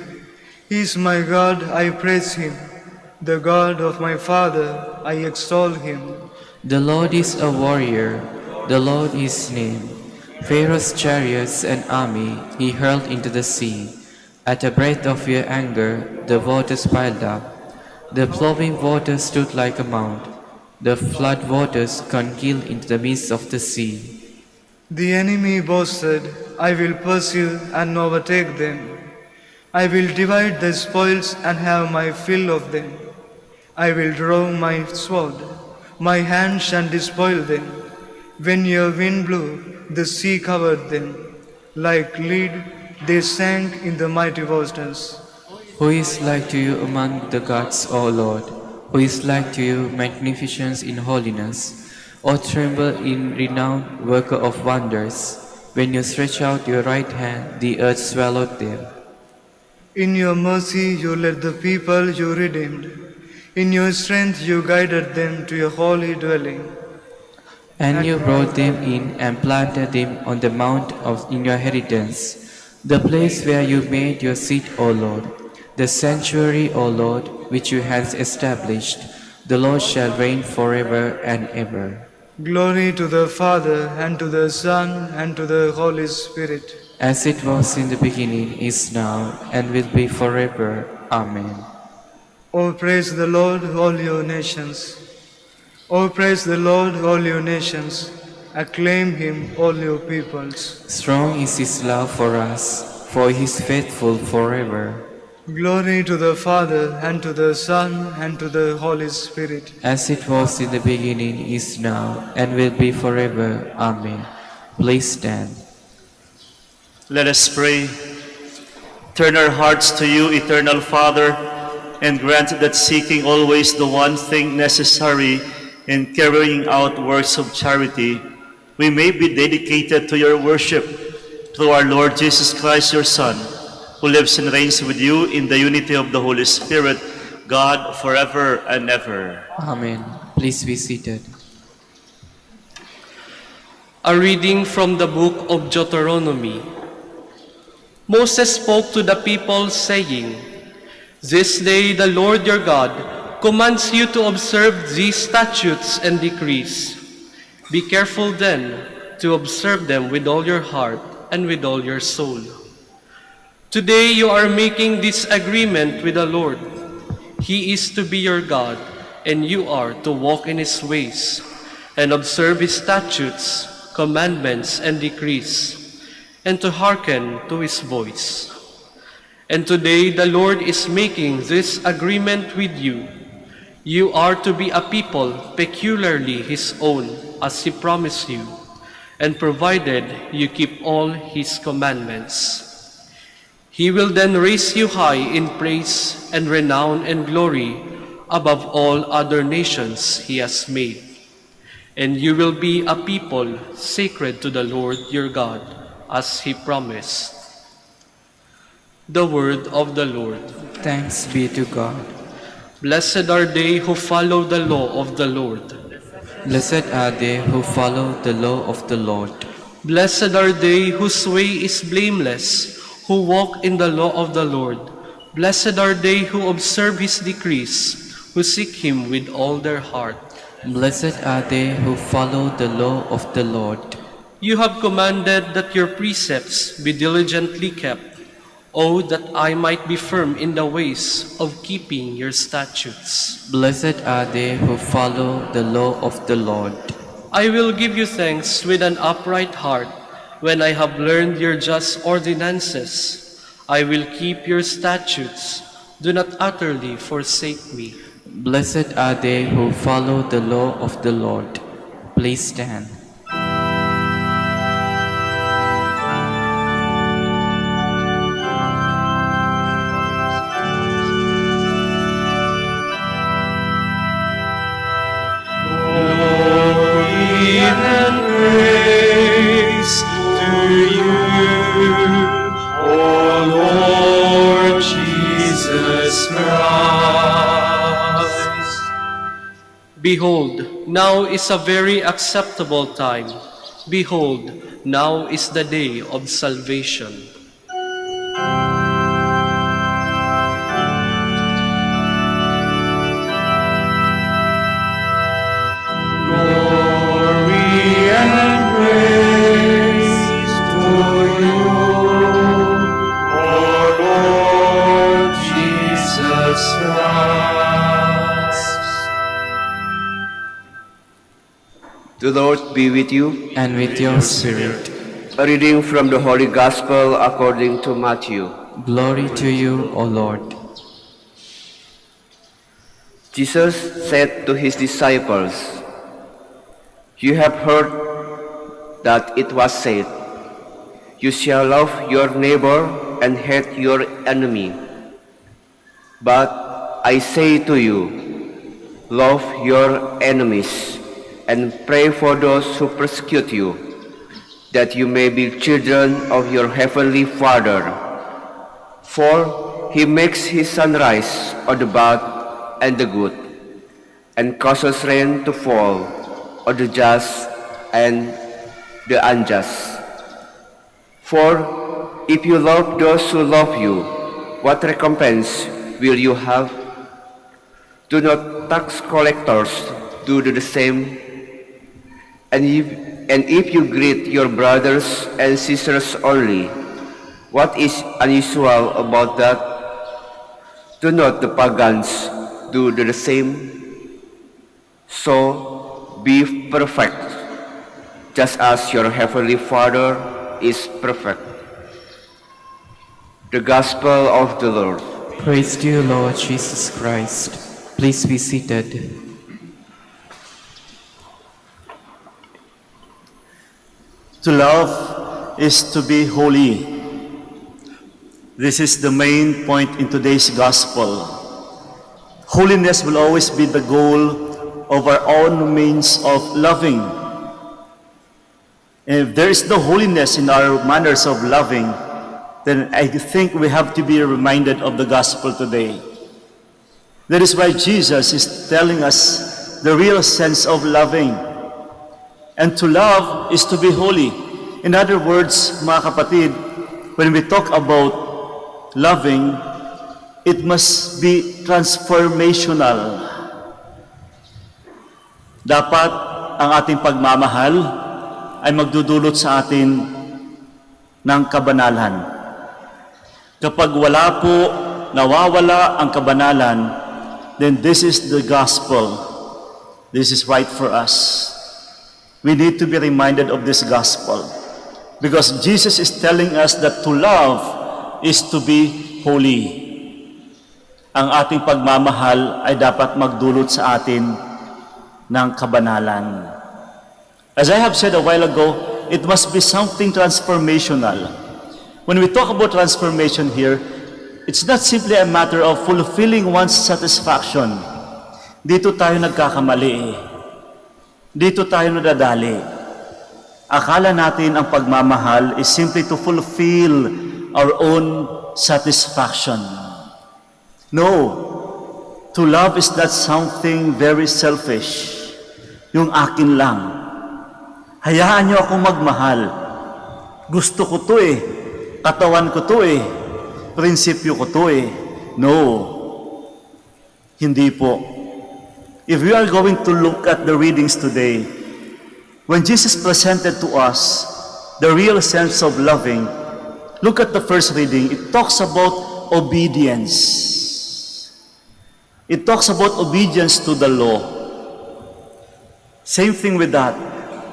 He is my God, I praise him. The God of my father, I extol him. The Lord is a warrior, the Lord is his name. Pharaoh's chariots and army he hurled into the sea. At the breath of your anger, the waters piled up. The flowing waters stood like a mount. The flood waters congealed into the midst of the sea. The enemy boasted, I will pursue and overtake them. I will divide the spoils and have my fill of them. I will draw my sword. My hand shall despoil them. When your wind blew, the sea covered them. Like lead, they sank in the mighty waters. Who is like to you among the gods, O Lord? Who is like to you, magnificence in holiness? O tremble in renowned worker of wonders. When you stretch out your right hand, the earth swallowed them. In your mercy you led the people you redeemed. In your strength you guided them to your holy dwelling. And you brought them in and planted them on the mount of in your inheritance, the place where you made your seat, O Lord, the sanctuary, O Lord, which you have established. The Lord shall reign forever and ever. Glory to the Father, and to the Son, and to the Holy Spirit. As it was in the beginning, is now, and will be forever. Amen. O praise the Lord, all you nations. O praise the Lord, all you nations. Acclaim him, all you peoples. Strong is his love for us, for he is faithful forever. Glory to the Father, and to the Son, and to the Holy Spirit. As it was in the beginning, is now, and will be forever. Amen. Please stand. Let us pray. Turn our hearts to you, eternal Father, and grant that seeking always the one thing necessary in carrying out works of charity, we may be dedicated to your worship through our Lord Jesus Christ, your Son, who lives and reigns with you in the unity of the Holy Spirit, God, forever and ever. Amen. Please be seated. A reading from the book of Deuteronomy. Moses spoke to the people, saying, "This day the Lord your God commands you to observe these statutes and decrees. Be careful then to observe them with all your heart and with all your soul. Today you are making this agreement with the Lord. He is to be your God, and you are to walk in his ways and observe his statutes, commandments, and decrees, and to hearken to his voice. And today the Lord is making this agreement with you. You are to be a people peculiarly his own, as he promised you, and provided you keep all his commandments. He will then raise you high in praise and renown and glory above all other nations he has made. And you will be a people sacred to the Lord your God, as he promised." The word of the Lord. Thanks be to God. Blessed are they who follow the law of the Lord. Blessed are they who follow the law of the Lord. Blessed are they whose way is blameless, who walk in the law of the Lord. Blessed are they who observe his decrees, who seek him with all their heart. Blessed are they who follow the law of the Lord. You have commanded that your precepts be diligently kept. Oh, that I might be firm in the ways of keeping your statutes. Blessed are they who follow the law of the Lord. I will give you thanks with an upright heart when I have learned your just ordinances. I will keep your statutes. Do not utterly forsake me. Blessed are they who follow the law of the Lord. Please stand. Glory and praise to you, O Lord Jesus Christ. Behold, now is a very acceptable time. Behold, now is the day of salvation. Glory and praise to you, O Lord Jesus Christ. The Lord be with you. And with your spirit. A reading from the Holy Gospel according to Matthew. Glory to you, O Lord. Jesus said to his disciples, "You have heard that it was said, 'You shall love your neighbor and hate your enemy.' But I say to you, love your enemies and pray for those who persecute you, that you may be children of your heavenly Father. For he makes his sun rise on the bad and the good, and causes rain to fall on the just and the unjust. For if you love those who love you, what recompense will you have? Do not tax collectors do the same? And if you greet your brothers and sisters only, what is unusual about that? Do not the pagans do the same? So be perfect, just as your heavenly Father is perfect." The Gospel of the Lord. Praise to you, Lord Jesus Christ. Please be seated. To love is to be holy. This is the main point in today's gospel. Holiness will always be the goal of our own means of loving. And if there is no holiness in our manners of loving, then I think we have to be reminded of the gospel today. That is why Jesus is telling us the real sense of loving. And to love is to be holy. In other words, mga kapatid, when we talk about loving, it must be transformational. Dapat ang ating pagmamahal ay magdudulot sa atin ng kabanalan. Kapag wala po, nawawala ang kabanalan, then this is the gospel. This is right for us. We need to be reminded of this gospel. Because Jesus is telling us that to love is to be holy. Ang ating pagmamahal ay dapat magdulot sa atin ng kabanalan. As I have said a while ago, it must be something transformational. When we talk about transformation here, it's not simply a matter of fulfilling one's satisfaction. Dito tayo nagkakamali. Dito tayo nadadali. Akala natin ang pagmamahal is simply to fulfill our own satisfaction. No. To love is not something very selfish. Yung akin lang. Hayaan niyo akong magmahal. Gusto ko to eh. Katawan ko to eh. Prinsipyo ko to eh. No. Hindi po. If we are going to look at the readings today, when Jesus presented to us the real sense of loving, look at the first reading. It talks about obedience. It talks about obedience to the law. Same thing with that.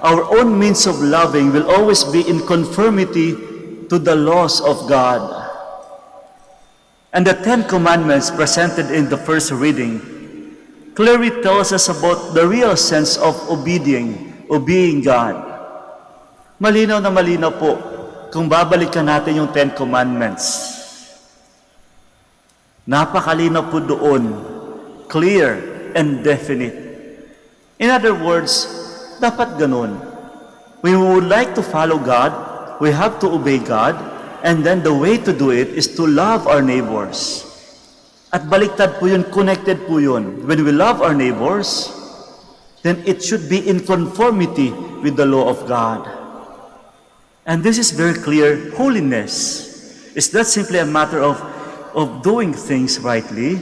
Our own means of loving will always be in conformity to the laws of God. And the 10 Commandments presented in the first reading clearly tells us about the real sense of obeying God. Malinaw na malinaw po kung babalikan natin yung 10 Commandments. Napakalinaw po doon, clear and definite. In other words, dapat ganun. When we would like to follow God, we have to obey God, and then the way to do it is to love our neighbors. At baliktad po yun, connected po yun. When we love our neighbors, then it should be in conformity with the law of God. And this is very clear. Holiness is not simply a matter of doing things rightly.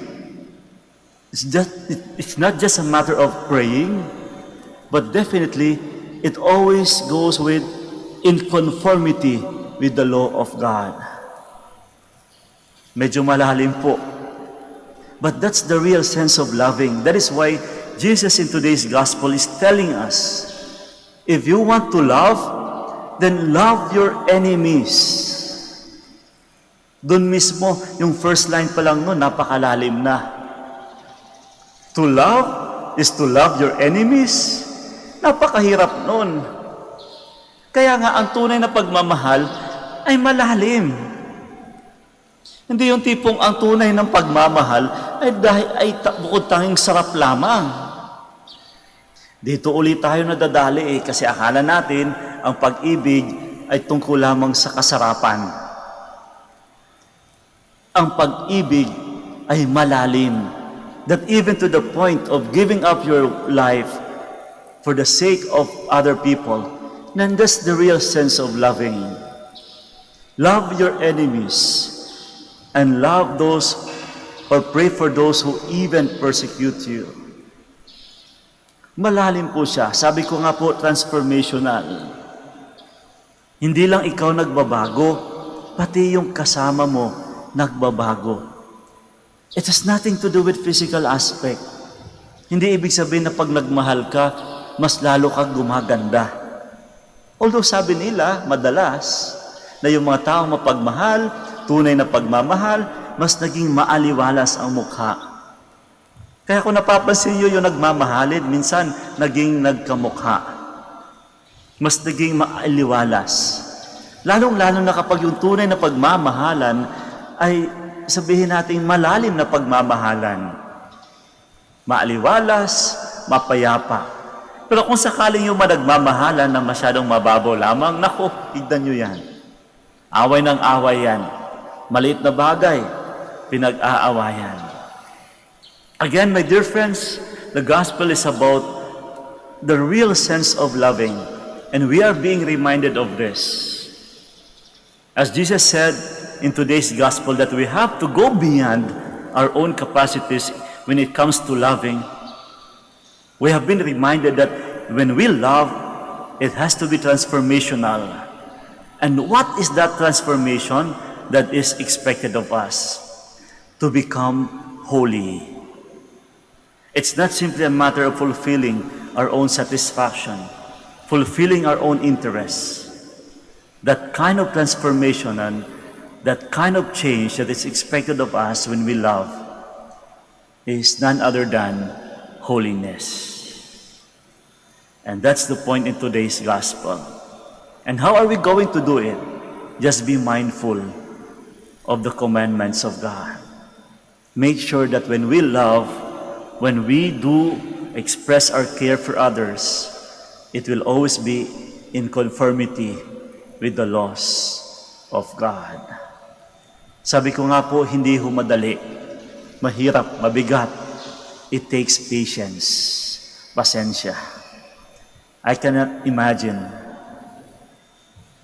It's not just a matter of praying, but definitely it always goes with in conformity with the law of God. Medyo malalim po. But that's the real sense of loving. That is why Jesus in today's gospel is telling us, if you want to love, then love your enemies. Doon mismo, yung first line pa lang nun, napakalalim na. To love is to love your enemies. Napakahirap nun. Kaya nga, ang tunay na pagmamahal ay malalim. Hindi yung tipong ang tunay ng pagmamahal ay bukod tanging sarap lamang. Dito ulit tayo nadadali kasi akala natin ang pag-ibig ay tungkol lamang sa kasarapan. Ang pag-ibig ay malalim. That even to the point of giving up your life for the sake of other people, then that's the real sense of loving. Love your enemies and love those or pray for those who even persecute you. Malalim po siya. Sabi ko nga po, transformational. Hindi lang ikaw nagbabago, pati yung kasama mo nagbabago. It has nothing to do with physical aspect. Hindi ibig sabihin na pag nagmahal ka, mas lalo kang gumaganda. Although sabi nila, madalas, na yung mga taong mapagmahal, tunay na pagmamahal, mas naging maaliwalas ang mukha. Kaya kung napapansin nyo yung nagmamahalin, minsan naging nagkamukha. Mas naging maaliwalas. Lalong-lalo na kapag yung tunay na pagmamahalan ay sabihin natin malalim na pagmamahalan. Maaliwalas, mapayapa. Pero kung sakaling yung nagmamahalan na masyadong mababaw lamang, naku, tignan nyo yan. Away ng away yan. Maliit na bagay, pinag-aawayan. Again, my dear friends, the gospel is about the real sense of loving. And we are being reminded of this. As Jesus said in today's gospel that we have to go beyond our own capacities when it comes to loving, we have been reminded that when we love, it has to be transformational. And what is that transformation that is expected of us? To become holy. It's not simply a matter of fulfilling our own satisfaction, fulfilling our own interests. That kind of transformation and that kind of change that is expected of us when we love is none other than holiness. And that's the point in today's gospel. And how are we going to do it? Just be mindful of the commandments of God. Make sure that when we love, when we do express our care for others, it will always be in conformity with the laws of God. Sabi ko nga po, hindi ho madali, mahirap, mabigat. It takes patience, pasensya. I cannot imagine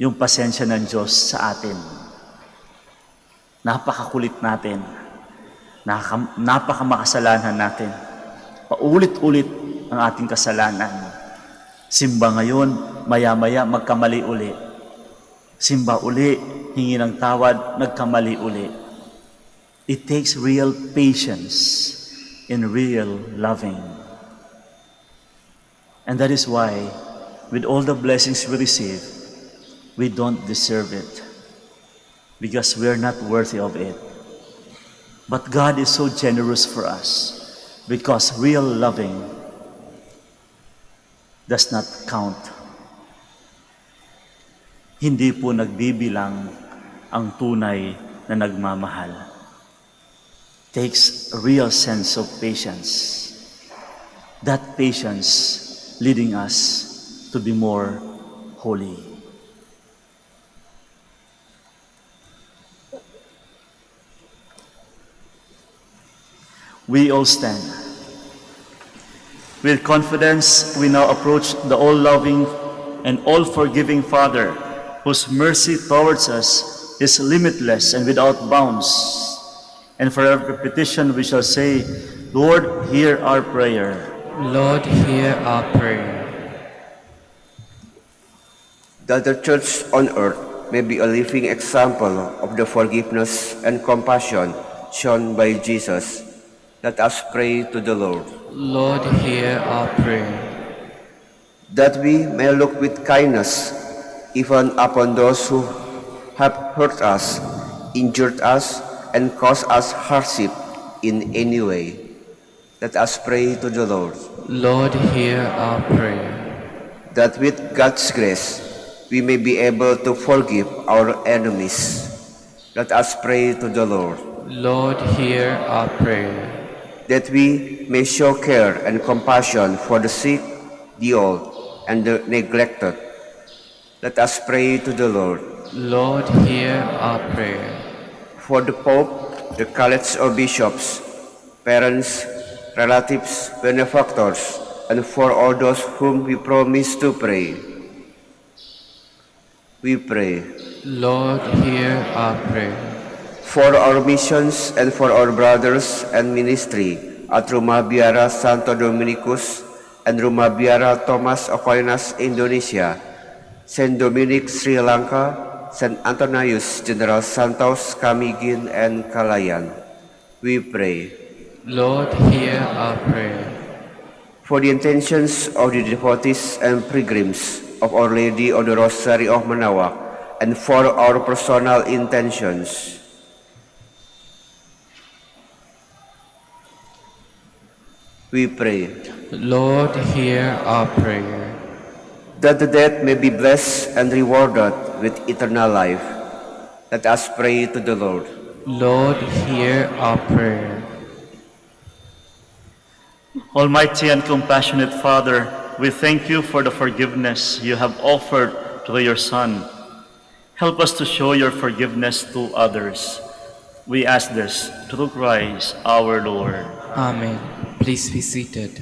yung pasensya ng Diyos sa atin. Napakakulit natin, napakamakasalanan natin. Paulit-ulit ang ating kasalanan. Simba ngayon, maya-maya magkamali uli. Simba uli, hingi ng tawad, nagkamali uli. It takes real patience and real loving. And that is why, with all the blessings we receive, we don't deserve it. Because we're not worthy of it. But God is so generous for us. Because real loving does not count. Hindi po nagbibilang ang tunay na nagmamahal. Takes a real sense of patience. That patience leading us to be more holy. We all stand. With confidence, we now approach the all-loving and all-forgiving Father, whose mercy towards us is limitless and without bounds. And for every petition we shall say, Lord, hear our prayer. Lord, hear our prayer. That the Church on earth may be a living example of the forgiveness and compassion shown by Jesus. Let us pray to the Lord. Lord, hear our prayer. That we may look with kindness even upon those who have hurt us, injured us, and caused us hardship in any way. Let us pray to the Lord. Lord, hear our prayer. That with God's grace we may be able to forgive our enemies. Let us pray to the Lord. Lord, hear our prayer. That we may show care and compassion for the sick, the old, and the neglected. Let us pray to the Lord. Lord, hear our prayer. For the Pope, the College of Bishops, parents, relatives, benefactors, and for all those whom we promise to pray. We pray. Lord, hear our prayer. For our missions and for our brothers and ministry at Rumabiara Santo Dominicus and Rumabiara Thomas Aquinas Indonesia, St. Dominic Sri Lanka, St. Antonius General Santos Camiguin and Calayan, we pray. Lord, hear our prayer. For the intentions of the devotees and pilgrims of Our Lady of the Rosary of Manaoag, and for our personal intentions, we pray. Lord, hear our prayer. That the dead may be blessed and rewarded with eternal life. Let us pray to the Lord. Lord, hear our prayer. Almighty and compassionate Father, we thank you for the forgiveness you have offered to your Son. Help us to show your forgiveness to others. We ask this through Christ our Lord. Amen. Please be seated.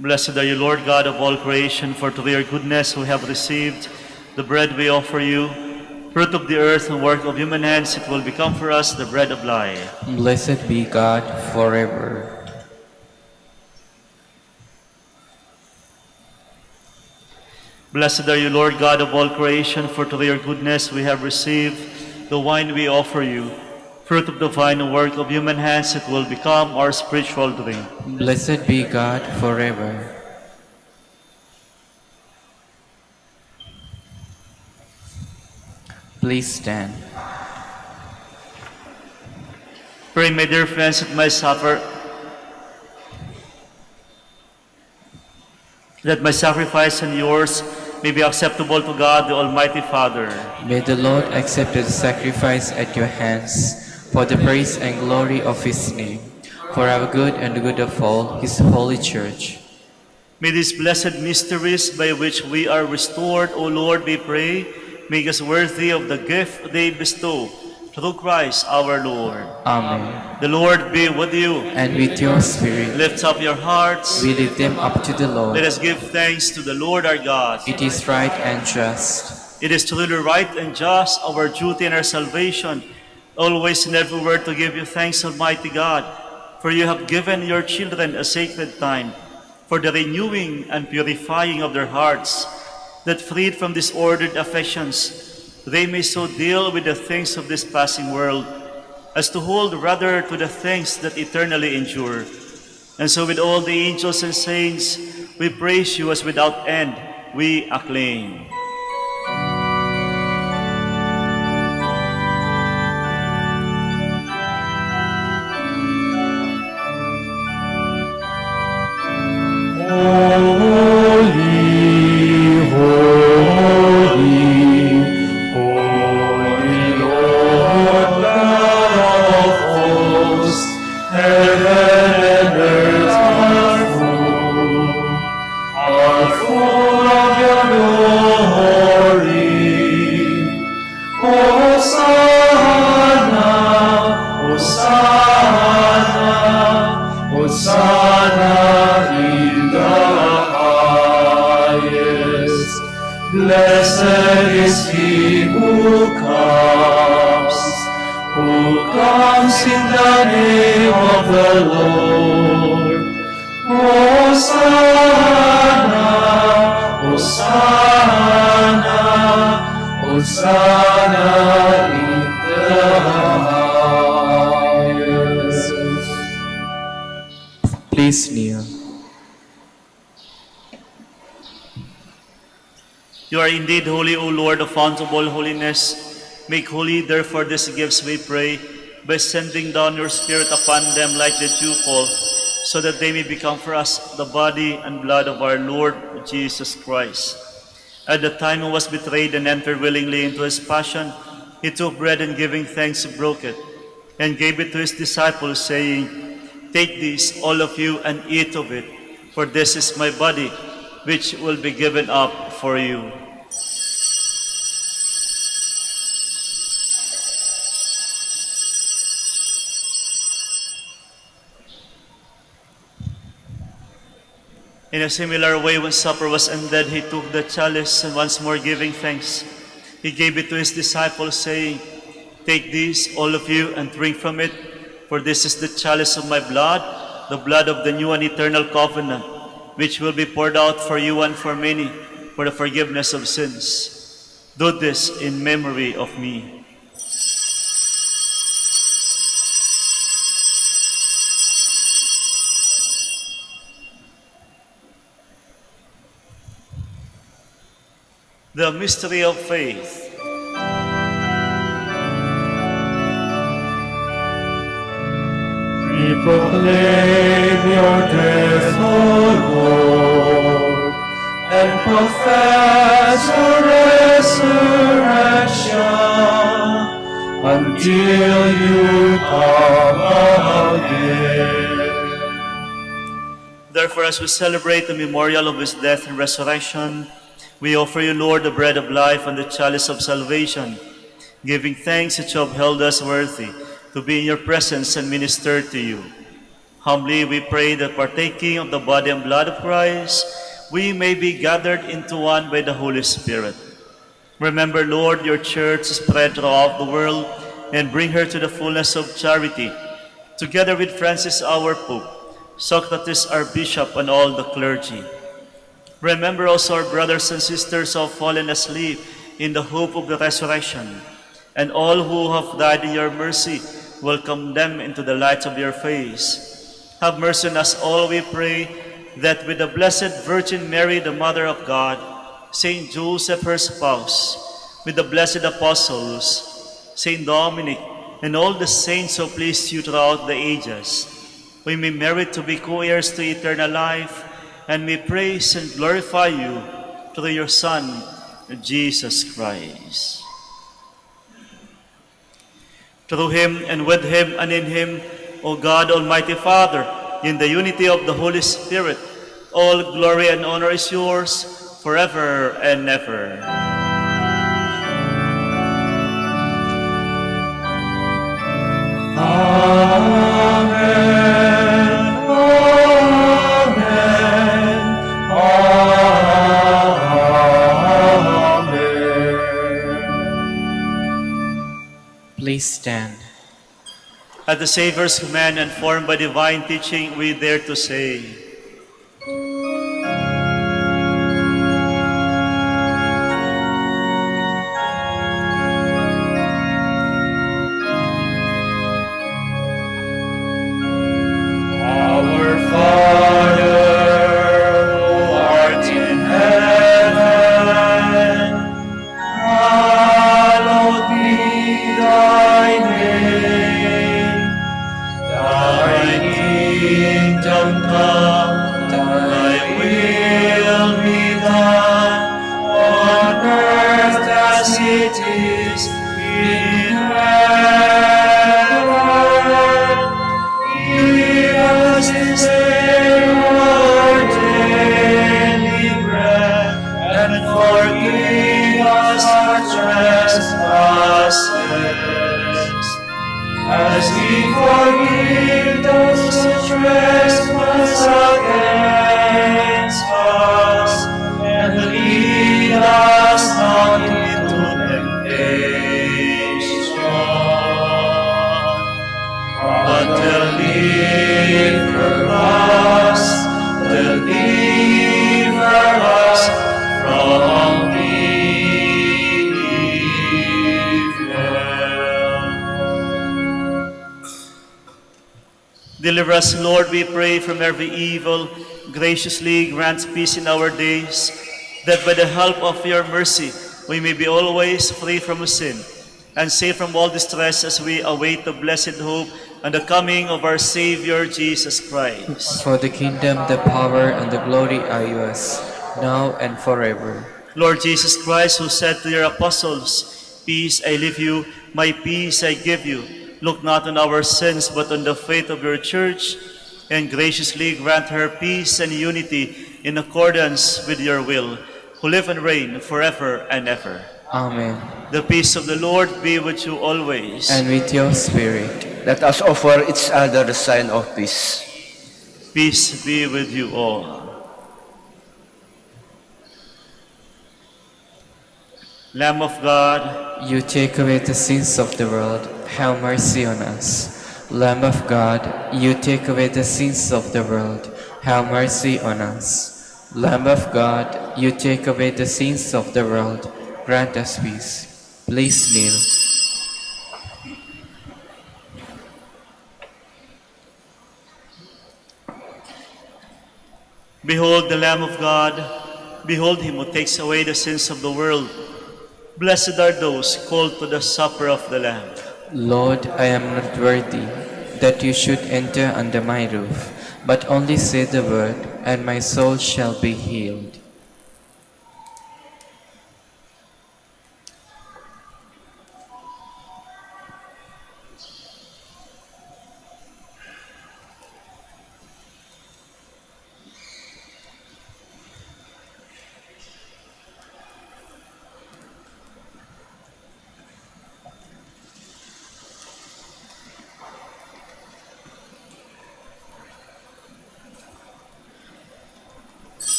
Blessed are you, Lord God of all creation, for through your goodness we have received the bread we offer you. Fruit of the earth and work of human hands, it will become for us the bread of life. Blessed be God forever. Blessed are you, Lord God of all creation, for through your goodness we have received the wine we offer you. Fruit of the vine and work of human hands, it will become our spiritual drink. Blessed be God forever. Please stand. Pray, my dear friends, that my sacrifice and yours may be acceptable to God, the Almighty Father. May the Lord accept the sacrifice at your hands for the praise and glory of his name, for our good and the good of all his holy church. May these blessed mysteries by which we are restored, O Lord, we pray, make us worthy of the gift they bestow, through Christ our Lord. Amen. The Lord be with you. And with your spirit, Lift up your hearts. we lift them up to the Lord. Let us give thanks to the Lord our God. It is right and just. It is truly right and just, our duty and our salvation, always and everywhere to give you thanks, Almighty God, for you have given your children a sacred time for the renewing and purifying of their hearts, that freed from disordered affections, they may so deal with the things of this passing world as to hold rather to the things that eternally endure. And so with all the angels and saints, we praise you as without end we acclaim. Blessed is he who comes in the name of the Lord. Hosanna, Hosanna, Hosanna in the highest. Please kneel. You are indeed holy, O Lord, the fount of all holiness. Make holy, therefore, these gifts, we pray, by sending down your Spirit upon them like the dewfall, so that they may become for us the body and blood of our Lord Jesus Christ. At the time he was betrayed and entered willingly into his passion, he took bread and giving thanks, he broke it, and gave it to his disciples, saying, "Take this, all of you, and eat of it, for this is my body, which will be given up for you." In a similar way, when supper was ended, he took the chalice, and once more giving thanks, he gave it to his disciples, saying, "Take this, all of you, and drink from it, for this is the chalice of my blood, the blood of the new and eternal covenant, which will be poured out for you and for many, for the forgiveness of sins. Do this in memory of me." The mystery of faith. We proclaim your death, O Lord, and profess your resurrection until you come again. Therefore, as we celebrate the memorial of his death and resurrection, we offer you, Lord, the bread of life and the chalice of salvation, giving thanks that you have held us worthy to be in your presence and minister to you. Humbly we pray that partaking of the body and blood of Christ, we may be gathered into one by the Holy Spirit. Remember, Lord, your church spread throughout the world and bring her to the fullness of charity, together with Francis our Pope, Socrates our Bishop, and all the clergy. Remember also our brothers and sisters who have fallen asleep in the hope of the resurrection, and all who have died in your mercy, welcome them into the light of your face. Have mercy on us all, we pray, that with the Blessed Virgin Mary, the Mother of God, Saint Joseph, her spouse, with the blessed apostles, Saint Dominic, and all the saints who pleased you throughout the ages, we may merit to be co-heirs to eternal life, and may praise and glorify you through your Son, Jesus Christ. Through him, and with him, and in him, O God, Almighty Father, in the unity of the Holy Spirit, all glory and honor is yours forever and ever. Please stand. At the Savior's command and formed by divine teaching, we dare to say, Our Father, who art in heaven, hallowed be thy name. Thy kingdom come, thy will be done, on earth as it is in heaven. Give us this day our daily bread, and forgive us our trespasses, as we forgive those who trespass against us. And lead us not into temptation, but deliver us from evil. Deliver us, Lord, we pray, from every evil. Graciously grant peace in our days, that by the help of your mercy we may be always free from sin and safe from all distress as we await the blessed hope and the coming of our Savior Jesus Christ. For the kingdom, the power, and the glory are yours, now and forever. Lord Jesus Christ, who said to your apostles, "Peace I leave you, my peace I give you," look not on our sins, but on the faith of your church, and graciously grant her peace and unity in accordance with your will, who live and reign forever and ever. Amen. The peace of the Lord be with you always. And with your spirit. Let us offer each other the sign of peace. Peace be with you all. Lamb of God, You take away the sins of the world. Have mercy on us. Lamb of God, you take away the sins of the world. Have mercy on us. Lamb of God, you take away the sins of the world. Grant us peace. Please kneel. behold the Lamb of God. Behold him who takes away the sins of the world. Blessed are those called to the supper of the Lamb. Lord, I am not worthy that you should enter under my roof, but only say the word, and my soul shall be healed.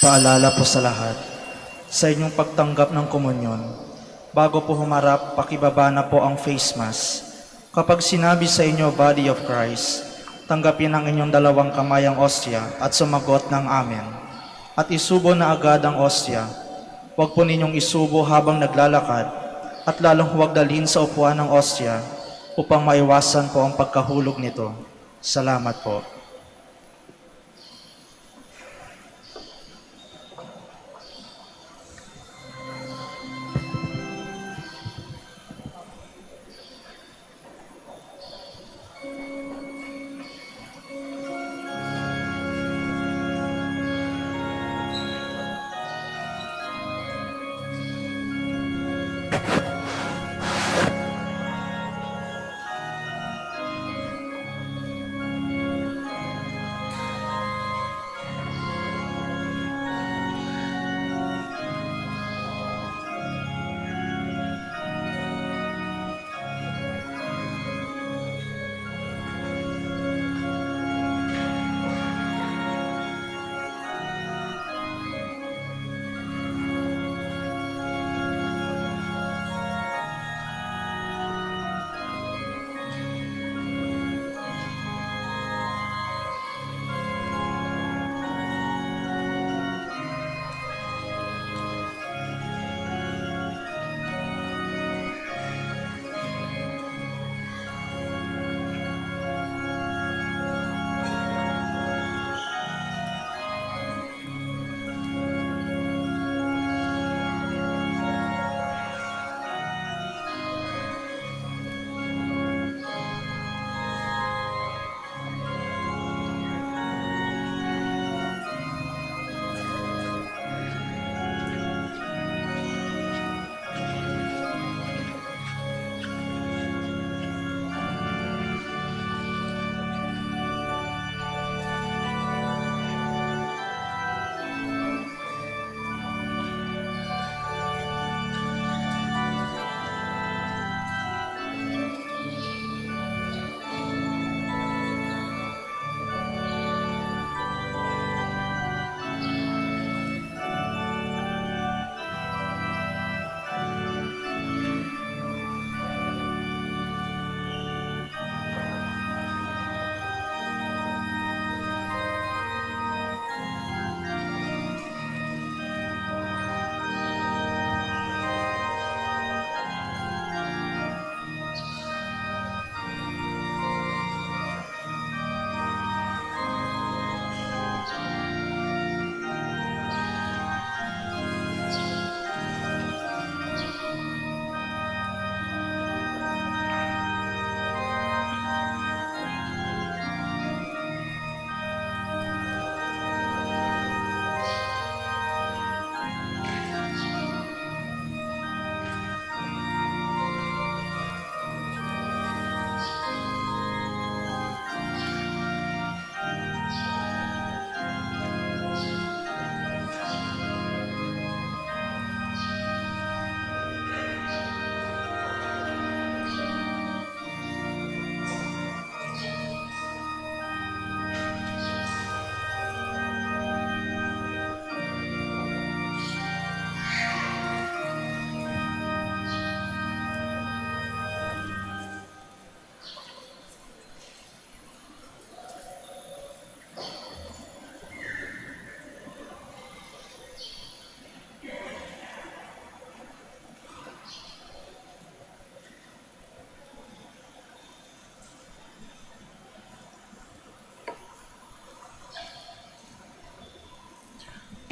paalala po sa lahat, sa inyong pagtanggap ng komunyon, bago po humarap, pakibaba na po ang face mask. Kapag sinabi sa inyo, Body of Christ, tanggapin ang inyong dalawang kamay ang ostya at sumagot ng Amen. At isubo na agad ang ostya. Huwag po ninyong isubo habang naglalakad at lalong huwag dalhin sa upuan ng ostya upang maiwasan po ang pagkahulog nito. Salamat po.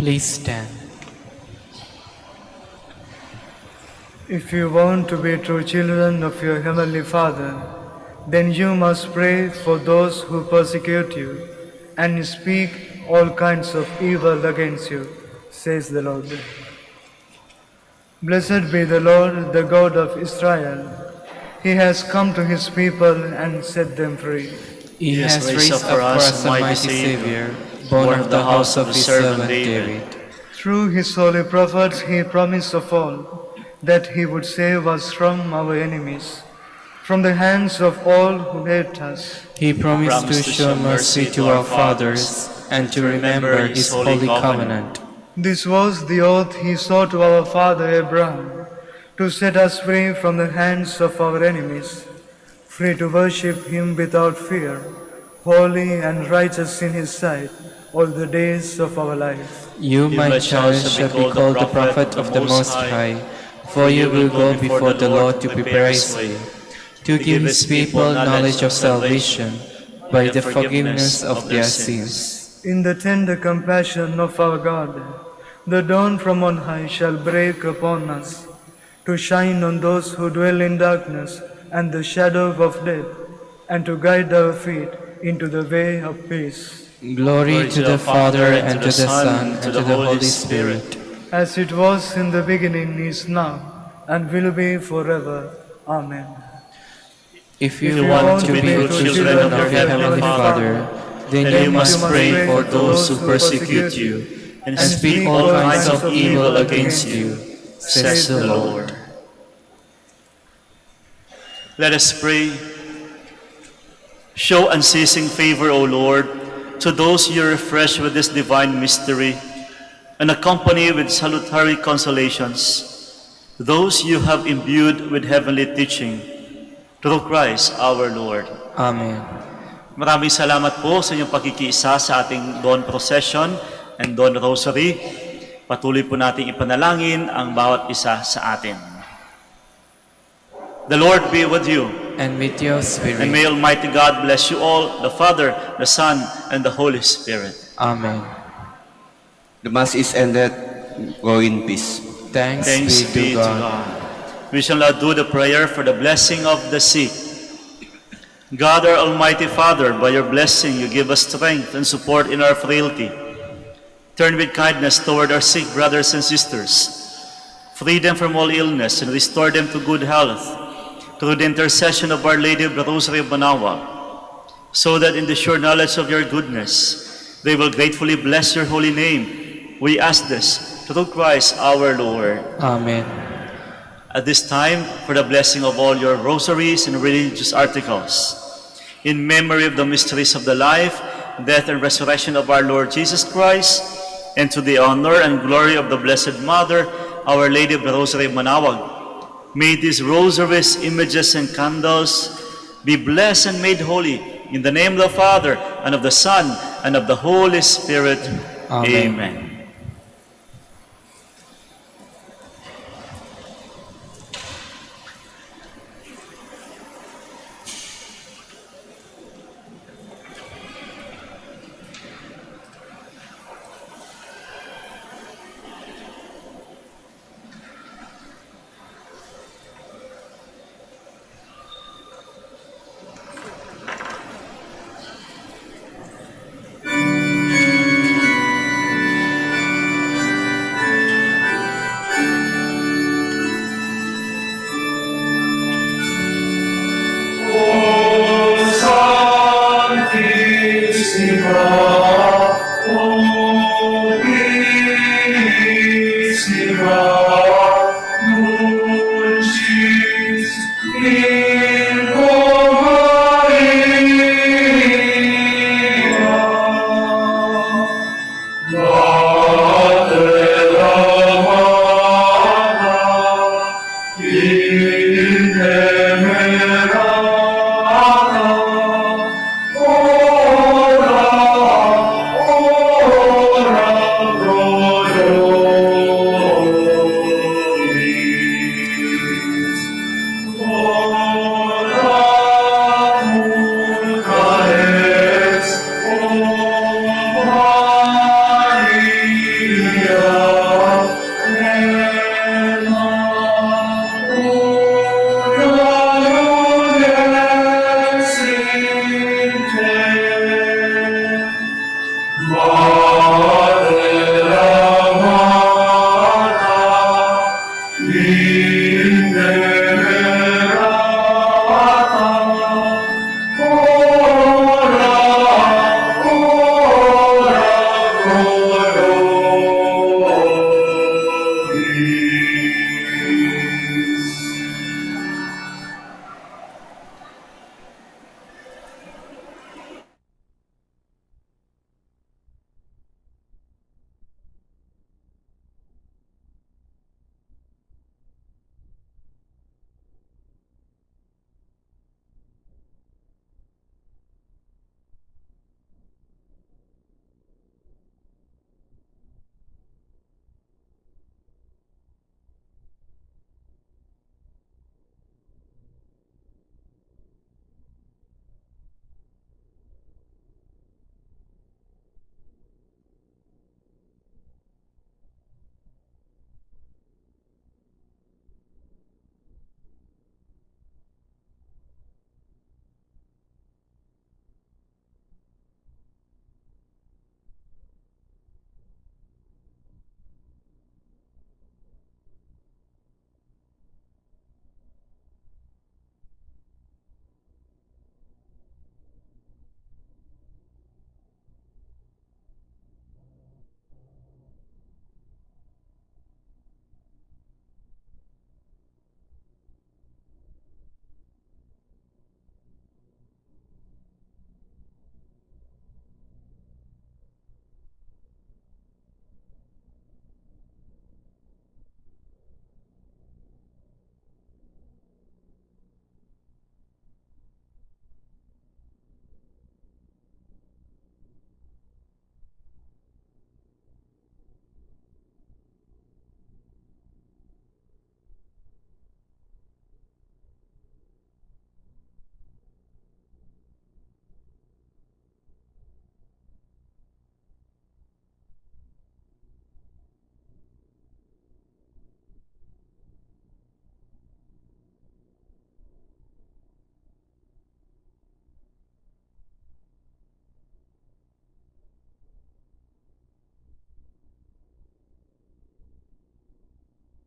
Please stand. If you want to be true children of your Heavenly Father, then you must pray for those who persecute you and speak all kinds of evil against you, says the Lord. Blessed be the Lord, the God of Israel. He has come to his people and set them free. He has raised up for us a mighty Savior, born of the house of his servant David. Through his holy prophets he promised of all that he would save us from our enemies, from the hands of all who hate us. He promised to show mercy to our fathers and to remember his holy covenant. This was the oath he swore to our father Abraham, to set us free from the hands of our enemies, free to worship him without fear, holy and righteous in his sight all the days of our life. You, my child, shall be called the prophet of the Most High, for you will go before the Lord to prepare his way, to give his people knowledge of salvation by the forgiveness of their sins. In the tender compassion of our God, the dawn from on high shall break upon us, to shine on those who dwell in darkness and the shadow of death, and to guide our feet into the way of peace. Glory to the Father, and to the Son, and to the Holy Spirit. As it was in the beginning, is now, and will be forever. Amen. If you want to be the children of your Heavenly Father, then you must pray for those who persecute you and speak all kinds of evil against you, says the Lord. Let us pray. Show unceasing favor, O Lord, to those you refresh with this divine mystery, and accompany with salutary consolations those you have imbued with heavenly teaching, through Christ our Lord. Amen. Maraming salamat po sa inyong pakikiisa sa ating Dawn Procession and Dawn Rosary. Patuloy po natin ipanalangin ang bawat isa sa atin. The Lord be with you. And with your spirit. And may Almighty God bless you all, the Father, the Son, and the Holy Spirit. Amen. The Mass is ended. Go in peace. Thanks be to God. We shall now do the prayer for the blessing of the sick. God, our Almighty Father, by your blessing you give us strength and support in our frailty. Turn with kindness toward our sick brothers and sisters. Free them from all illness and restore them to good health through the intercession of Our Lady of the Rosary of Manaoag, so that in the sure knowledge of your goodness they will gratefully bless your holy name. We ask this through Christ our Lord. Amen. At this time, for the blessing of all your rosaries and religious articles, in memory of the mysteries of the life, death, and resurrection of our Lord Jesus Christ, and to the honor and glory of the Blessed Mother, Our Lady of the Rosary of Manaoag, may these rosaries, images, and candles be blessed and made holy in the name of the Father, and of the Son, and of the Holy Spirit. Amen. Amen.